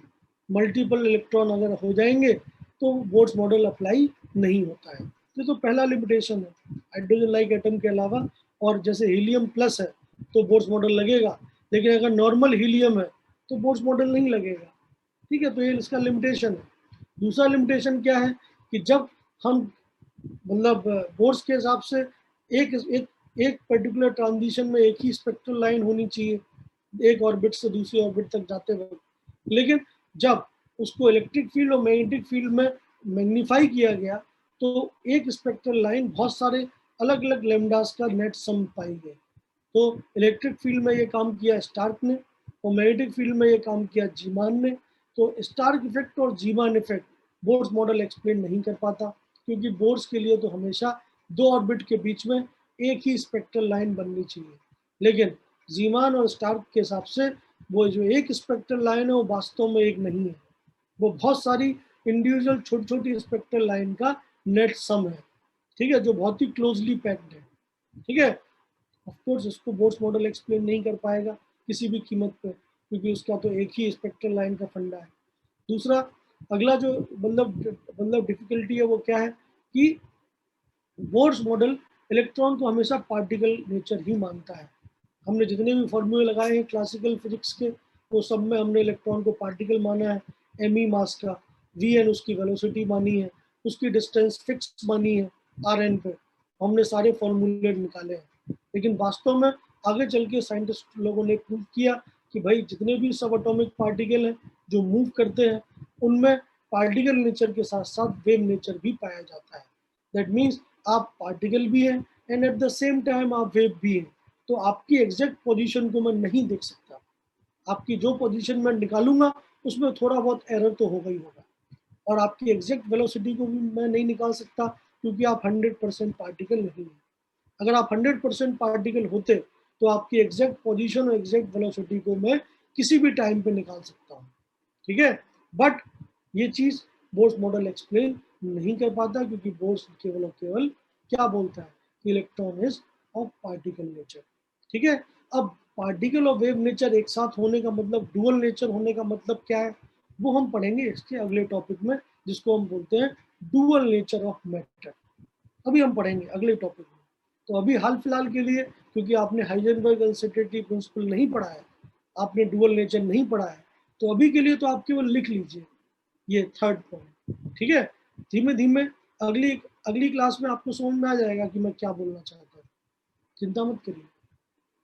Multiple electron अगर हो जाएंगे तो बोर्स मॉडल अप्लाई नहीं होता है। ये तो पहला लिमिटेशन है, हाइड्रोजन लाइक एटम के अलावा, और जैसे हीलियम प्लस है तो बोर्स मॉडल लगेगा, लेकिन अगर नॉर्मल हीलियम है तो बोर्स मॉडल नहीं लगेगा, ठीक है। तो ये इसका लिमिटेशन है। दूसरा लिमिटेशन क्या है कि जब हम मतलब बोर्स के हिसाब से एक एक एक पर्टिकुलर ट्रांजिशन में एक ही स्पेक्ट्रल लाइन होनी चाहिए एक ऑर्बिट से दूसरी ऑर्बिट तक जाते वक्त, लेकिन जब उसको इलेक्ट्रिक फील्ड और मैग्नेटिक फील्ड में मैग्नीफाई किया गया तो एक स्पेक्ट्रल लाइन बहुत सारे अलग अलग लेमडास का नेट सम पाई गई। तो इलेक्ट्रिक फील्ड में ये काम किया स्टार्क ने, और मैग्नेटिक फील्ड में ये काम किया जीमान ने। तो स्टार्क इफेक्ट और Zeeman effect Bohr's model explain नहीं कर पाता, क्योंकि बोर्स के लिए तो हमेशा 2 ऑर्बिट के बीच में एक ही स्पेक्ट्रल लाइन बननी चाहिए, लेकिन जीमान और स्टार्क के हिसाब से वो जो एक स्पेक्ट्रल लाइन है वो वास्तव में एक नहीं है, वो बहुत सारी इंडिविजुअल छोटी छोटी स्पेक्ट्रल लाइन का नेट सम है, ठीक है, जो बहुत ही क्लोजली पैक्ड है, ठीक है। ऑफ कोर्स इसको बोर्स मॉडल एक्सप्लेन नहीं कर पाएगा किसी भी कीमत पे, क्योंकि उसका तो एक ही स्पेक्ट्रल लाइन का फंडा है। दूसरा अगला जो मतलब डिफिकल्टी है वो क्या है कि बोर्स मॉडल इलेक्ट्रॉन को हमेशा पार्टिकल नेचर ही मानता है। हमने जितने भी फॉर्मूले लगाए हैं क्लासिकल फिजिक्स के, वो सब में हमने इलेक्ट्रॉन को पार्टिकल माना है, एम मास का, वी एन उसकी वेलोसिटी मानी है, उसकी डिस्टेंस फिक्स मानी है आर एन पे, हमने सारे फॉर्मूले निकाले हैं। लेकिन वास्तव में आगे चल के साइंटिस्ट लोगों ने प्रूव किया कि भाई जितने भी सब एटॉमिक पार्टिकल हैं जो मूव करते हैं उनमें पार्टिकल नेचर के साथ साथ वेव नेचर भी पाया जाता है। दैट मीन्स आप पार्टिकल भी हैं and at the same time आप वेव भी हैं। तो आपकी एग्जैक्ट पोजीशन को मैं नहीं देख सकता, आपकी जो पोजीशन मैं निकालूंगा उसमें थोड़ा बहुत एरर तो होगा ही होगा, और आपकी एग्जैक्ट वेलोसिटी को भी मैं नहीं निकाल सकता, क्योंकि आप 100% पार्टिकल नहीं है। अगर आप 100% पार्टिकल होते तो आपकी एग्जैक्ट पोजीशन और एग्जैक्ट वेलोसिटी को मैं किसी भी टाइम पे निकाल सकता हूँ, ठीक है। बट ये चीज़ बोर्स मॉडल एक्सप्लेन नहीं कर पाता, क्योंकि बोर्स केवल और केवल क्या बोलता है कि electron is of particle nature, ठीक है। अब पार्टिकल और वेव नेचर एक साथ होने का मतलब, डुअल नेचर होने का मतलब क्या है, वो हम पढ़ेंगे इसके अगले टॉपिक में, जिसको हम बोलते हैं डुअल नेचर ऑफ मैटर। अभी हम पढ़ेंगे अगले टॉपिक में। तो अभी हाल फिलहाल के लिए, क्योंकि आपने हाइजेनबर्ग अनसर्टेनिटी प्रिंसिपल नहीं पढ़ा है, आपने डुअल नेचर नहीं पढ़ा है, तो अभी के लिए तो आप केवल लिख लीजिए ये थर्ड पॉइंट, ठीक है। धीमे धीमे अगली अगली क्लास में आपको समझ में आ जाएगा कि मैं क्या बोलना चाहता हूँ, चिंता मत करिए,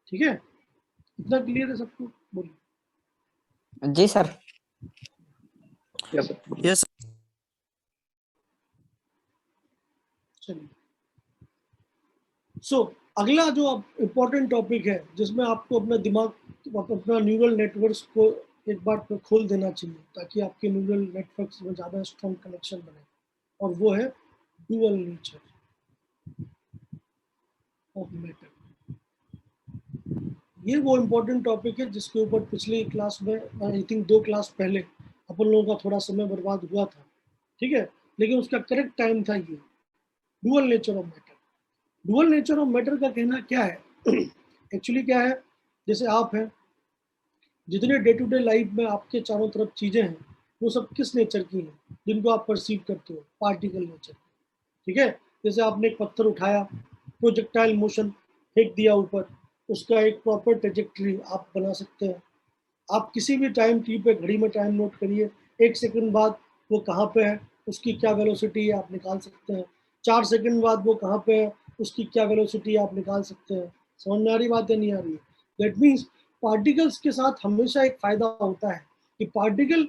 ठीक है। इतना क्लियर है सबको, बोलिए। जी सर। Yes sir. यस चलिए, सो अगला जो इम्पोर्टेंट टॉपिक है जिसमें आपको अपना दिमाग, अपना न्यूरल नेटवर्क्स को एक बार खोल देना चाहिए, ताकि आपके न्यूरल नेटवर्क्स में ज़्यादा स्ट्रॉन्ग कनेक्शन बने, और वो है डुअल नेचर ऑफ मैटर। ये वो इम्पोर्टेंट टॉपिक है जिसके ऊपर पिछली क्लास में, आई थिंक 2 क्लास पहले अपन लोगों का थोड़ा समय बर्बाद हुआ था, ठीक है, लेकिन उसका करेक्ट टाइम था ये dual nature of matter. Dual nature of matter का कहना क्या है एक्चुअली क्या है, जैसे आप हैं, जितने डे टू डे लाइफ में आपके चारों तरफ चीजें हैं वो सब किस नेचर की हैं, जिनको आप परसीव करते हो, पार्टिकल नेचर, ठीक है। जैसे आपने एक पत्थर उठाया, प्रोजेक्टाइल मोशन, फेंक दिया ऊपर, उसका एक प्रॉपर ट्रेजेक्ट्री आप बना सकते हैं। आप किसी भी टाइम टी पे घड़ी में टाइम नोट करिए, 1 सेकंड बाद वो कहाँ पे है, उसकी क्या वेलोसिटी है आप निकाल सकते हैं। 4 सेकंड बाद वो कहाँ पे है, उसकी क्या वेलोसिटी आप निकाल सकते हैं। समझ में आ रही बात है, नहीं आ रही है? दैट मीन्स पार्टिकल्स के साथ हमेशा एक फायदा होता है कि पार्टिकल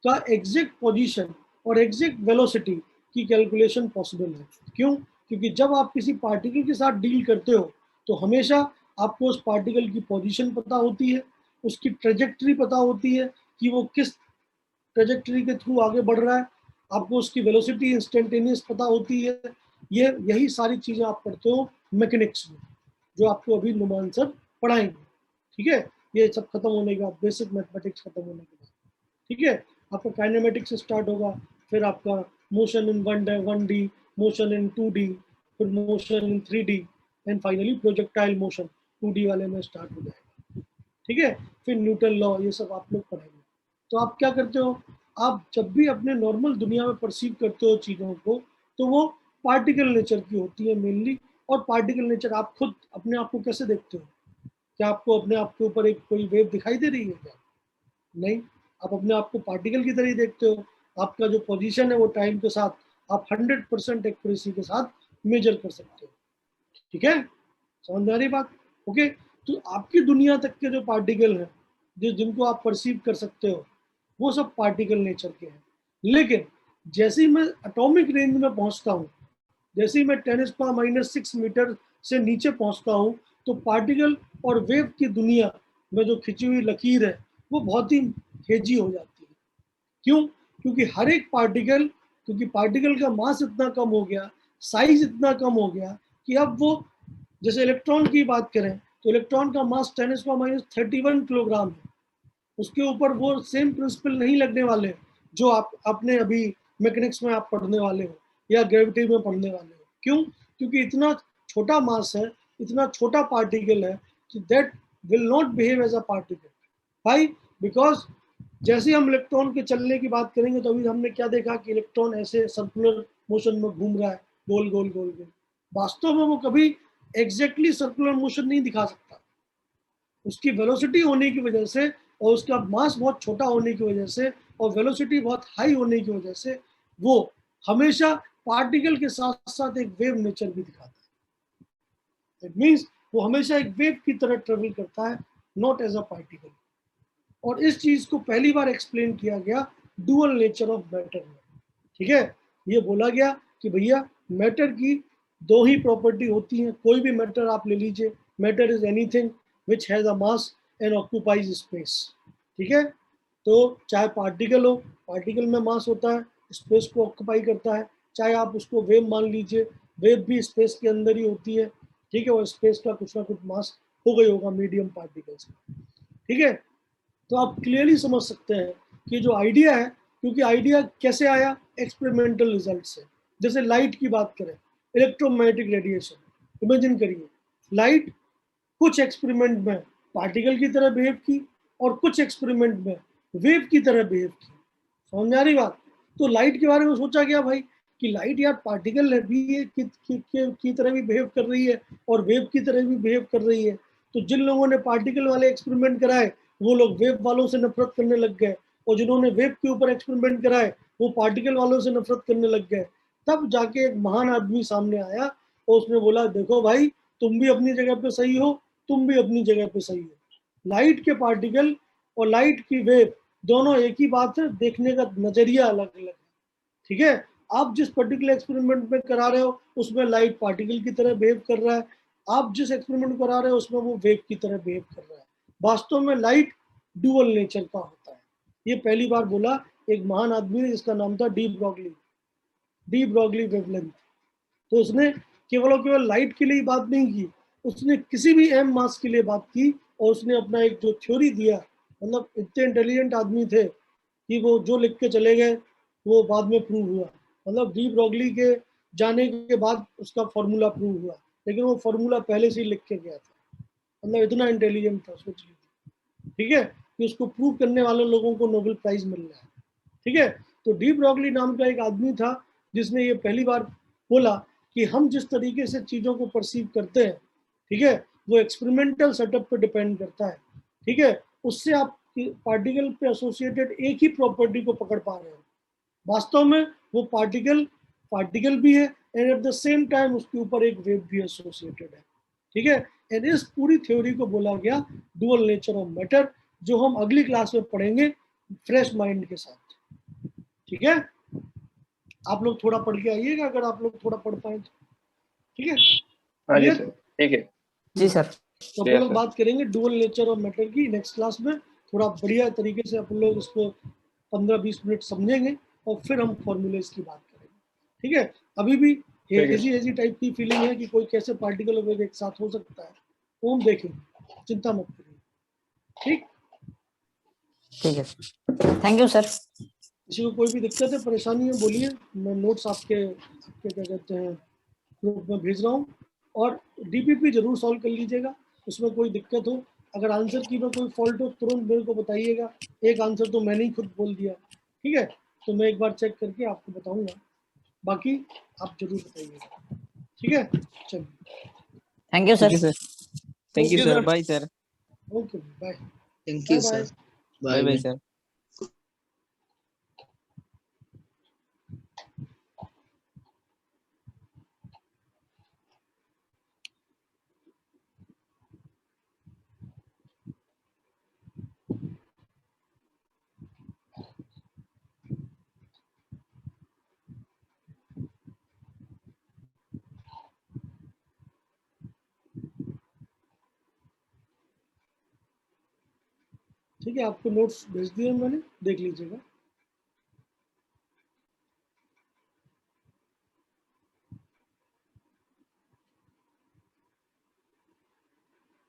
का एग्जैक्ट पोजीशन और एग्जैक्ट वेलोसिटी की कैलकुलेशन पॉसिबल है। क्यों? क्योंकि जब आप किसी पार्टिकल के साथ डील करते हो तो हमेशा आपको उस पार्टिकल की पोजीशन पता होती है, उसकी ट्रेजेक्ट्री पता होती है कि वो किस ट्रेजेक्ट्री के थ्रू आगे बढ़ रहा है, आपको उसकी वेलोसिटी इंस्टेंटेनियस पता होती है। ये यही सारी चीज़ें आप पढ़ते हो मैकेनिक्स में, जो आपको अभी नुमान सर पढ़ाएंगे। ठीक है, ये सब खत्म होने के बाद, बेसिक मैथमेटिक्स खत्म होने के बाद, ठीक है, आपका काइनेमेटिक्स स्टार्ट होगा, फिर आपका motion in 1D, motion in 2D, फिर motion in 3D, and finally projectile motion 2D वाले में स्टार्ट हो जाएगा। ठीक है, फिर न्यूटन लॉ, ये सब आप लोग पढ़ेंगे। तो आप क्या करते हो, आप जब भी अपने नॉर्मल दुनिया में परसीव करते हो चीज़ों को, तो वो पार्टिकल नेचर की होती है मेनली। और पार्टिकल नेचर आप खुद अपने आप को कैसे देखते हो? क्या आपको अपने आप के ऊपर एक कोई वेव दिखाई दे रही है क्या? नहीं, आप अपने आप को पार्टिकल की तरह ही देखते हो। आपका जो पोजीशन है वो टाइम के साथ आप 100% एक्यूरेसी के साथ मेजर कर सकते हो। ठीक है, समझ में आ रही बात? ओके, तो आपकी दुनिया तक के जो पार्टिकल हैं, जिनको आप परसीव कर सकते हो, वो सब पार्टिकल नेचर के हैं। लेकिन जैसे ही मैं एटॉमिक रेंज में पहुंचता हूँ, जैसे ही मैं 10⁻⁻⁶ मीटर से नीचे पहुंचता हूँ, तो पार्टिकल और वेव की दुनिया में जो खिंची हुई लकीर है वो बहुत ही हेजी हो जाती है। क्यों? क्योंकि हर एक पार्टिकल, क्योंकि पार्टिकल का मास इतना कम हो गया, साइज इतना कम हो गया कि अब वो, जैसे इलेक्ट्रॉन की बात करें तो इलेक्ट्रॉन का मास 10⁻31 किलोग्राम है। उसके ऊपर वो सेम प्रिंसिपल नहीं लगने वाले जो आपने अभी मैकेनिक्स में आप पढ़ने वाले हो या ग्रेविटी में पढ़ने वाले हो। क्यों? क्योंकि इतना छोटा मास है, इतना छोटा पार्टिकल है कि that will not behave as a particle. भाई, बिकॉज जैसे हम इलेक्ट्रॉन के चलने की बात करेंगे तो अभी हमने क्या देखा कि इलेक्ट्रॉन ऐसे सर्कुलर मोशन में घूम रहा है, गोल गोल गोल गोल। वास्तव में वो कभी एग्जैक्टली सर्कुलर मोशन नहीं दिखा सकता। उसकी वेलोसिटी होने की वजह से और उसका मास बहुत छोटा होने की वजह से और वेलोसिटी बहुत हाई होने की वजह से वो हमेशा पार्टिकल के साथ साथ एक वेव नेचर भी दिखाता है। इट मींस वो हमेशा एक वेव की तरह ट्रेवल करता है, नॉट एज अ पार्टिकल। और इस चीज को पहली बार एक्सप्लेन किया गया डुअल नेचर ऑफ मैटर में। ठीक है, ये बोला गया कि भैया मैटर की दो ही प्रॉपर्टी होती हैं। कोई भी मैटर आप ले लीजिए, matter is anything which has a mass and occupies space. ठीक है, तो चाहे पार्टिकल हो, पार्टिकल में मास होता है, स्पेस को ऑक्यूपाई करता है। चाहे आप उसको वेव मान लीजिए, वेव भी स्पेस के अंदर ही होती है। ठीक है, और स्पेस का कुछ ना कुछ मास हो गई होगा मीडियम पार्टिकल्स में। ठीक है, तो आप क्लियरली समझ सकते हैं कि जो आइडिया है, क्योंकि आइडिया कैसे आया, एक्सपेरिमेंटल रिजल्ट से। जैसे लाइट की बात करें, इलेक्ट्रोमैग्नेटिक रेडिएशन, इमेजिन करिए लाइट कुछ एक्सपेरिमेंट में पार्टिकल की तरह बिहेव की और कुछ एक्सपेरिमेंट में वेव की तरह बिहेव की। समझ आ रही बात? तो लाइट के बारे में सोचा गया भाई कि लाइट यार पार्टिकल है भी की तरह भी बिहेव कर रही है और वेव की तरह भी बिहेव कर रही है। तो जिन लोगों ने पार्टिकल वाले एक्सपेरिमेंट कराए वो लोग वेव वालों से नफरत करने लग गए, और जिन्होंने वेव के ऊपर एक्सपेरिमेंट कराए वो पार्टिकल वालों से नफरत करने लग गए। तब जाके एक महान आदमी सामने आया और उसने बोला, देखो भाई, तुम भी अपनी जगह पे सही हो, तुम भी अपनी जगह पे सही हो। लाइट के पार्टिकल और लाइट की वेव दोनों एक ही बात है, देखने का नजरिया अलग अलग है। ठीक है, आप जिस पर्टिकुलर एक्सपेरिमेंट में करा रहे हो उसमें लाइट पार्टिकल की तरह बिहेव कर रहा है, आप जिस एक्सपेरिमेंट करा रहे हो उसमें वो वेव की तरह बिहेव कर रहा है। वास्तव में लाइट डुअल नेचर का होता है। ये पहली बार बोला एक महान आदमी ने जिसका नाम था डी ब्रॉगली वेवलेंथ। तो उसने केवल और केवल लाइट के लिए बात नहीं की, उसने किसी भी एम मास के लिए बात की, और उसने अपना एक जो थ्योरी दिया, मतलब इतने इंटेलिजेंट आदमी थे कि वो जो लिख के चले गए वो बाद में प्रूव हुआ। मतलब डी ब्रॉगली के जाने के बाद उसका फॉर्मूला प्रूव हुआ, लेकिन वो फॉर्मूला पहले से ही लिख के गया था। मतलब इतना इंटेलिजेंट था, सोच लीजिए। ठीक है, कि उसको प्रूव करने वाले लोगों को नोबेल प्राइज मिल रहा है। ठीक है, तो डी ब्रॉगली नाम का एक आदमी था जिसने ये पहली बार बोला कि हम जिस तरीके से चीज़ों को परसीव करते हैं, ठीक है, वो एक्सपेरिमेंटल सेटअप पे डिपेंड करता है, ठीक है। उससे आप पार्टिकल पे एसोसिएटेड एक ही प्रॉपर्टी को पकड़ पा रहे हैं, वास्तव में वो पार्टिकल भी है and at the same time उसके ऊपर एक वेव भी एसोसिएटेड है, ठीक है। एंड इस पूरी थ्योरी को बोला गया डुअल नेचर ऑफ मैटर, जो हम अगली क्लास में पढ़ेंगे फ्रेश माइंड के साथ, ठीक है। आप लोग थोड़ा पढ़ के आइएगा अगर आप लोग थोड़ा पढ़ पाए तो, ठीक है। हाँ जी सर, ठीक है। जी सर। तो अपन लोग बात करेंगे डुअल नेचर ऑफ मैटर की नेक्स्ट क्लास में, थोड़ा बढ़िया तरीके से अपन लोग इसको 15-20 मिनट समझेंगे और फिर हम फॉर्मूलेस की बात करेंगे, ठीक है। अभी भी हेजी टाइप की फीलिंग है कि कोई कैसे पार्टिकल और वेव एक साथ हो सकता है, वो हम देखेंगे, चिंता मत करिए, ठीक है। Thank you sir. किसी को कोई भी दिक्कत है, परेशानी है, बोलिए। मैं नोट्स आपके क्या कहते हैं ग्रुप में भेज रहा हूँ, और डीपीपी जरूर सॉल्व कर लीजिएगा, उसमें कोई दिक्कत हो, अगर आंसर की में कोई फॉल्ट हो तुरंत मेरे को बताइएगा। एक आंसर तो मैंने ही खुद बोल दिया, ठीक है, तो मैं एक बार चेक करके आपको बताऊंगा, बाकी आप जरूर बताइएगा, ठीक है। चलिए, thank you sir. Thank you sir, bye sir. Okay, bye. Thank you, sir. Bye bye sir. ठीक है, आपको नोट्स भेज दिए मैंने, देख लीजिएगा।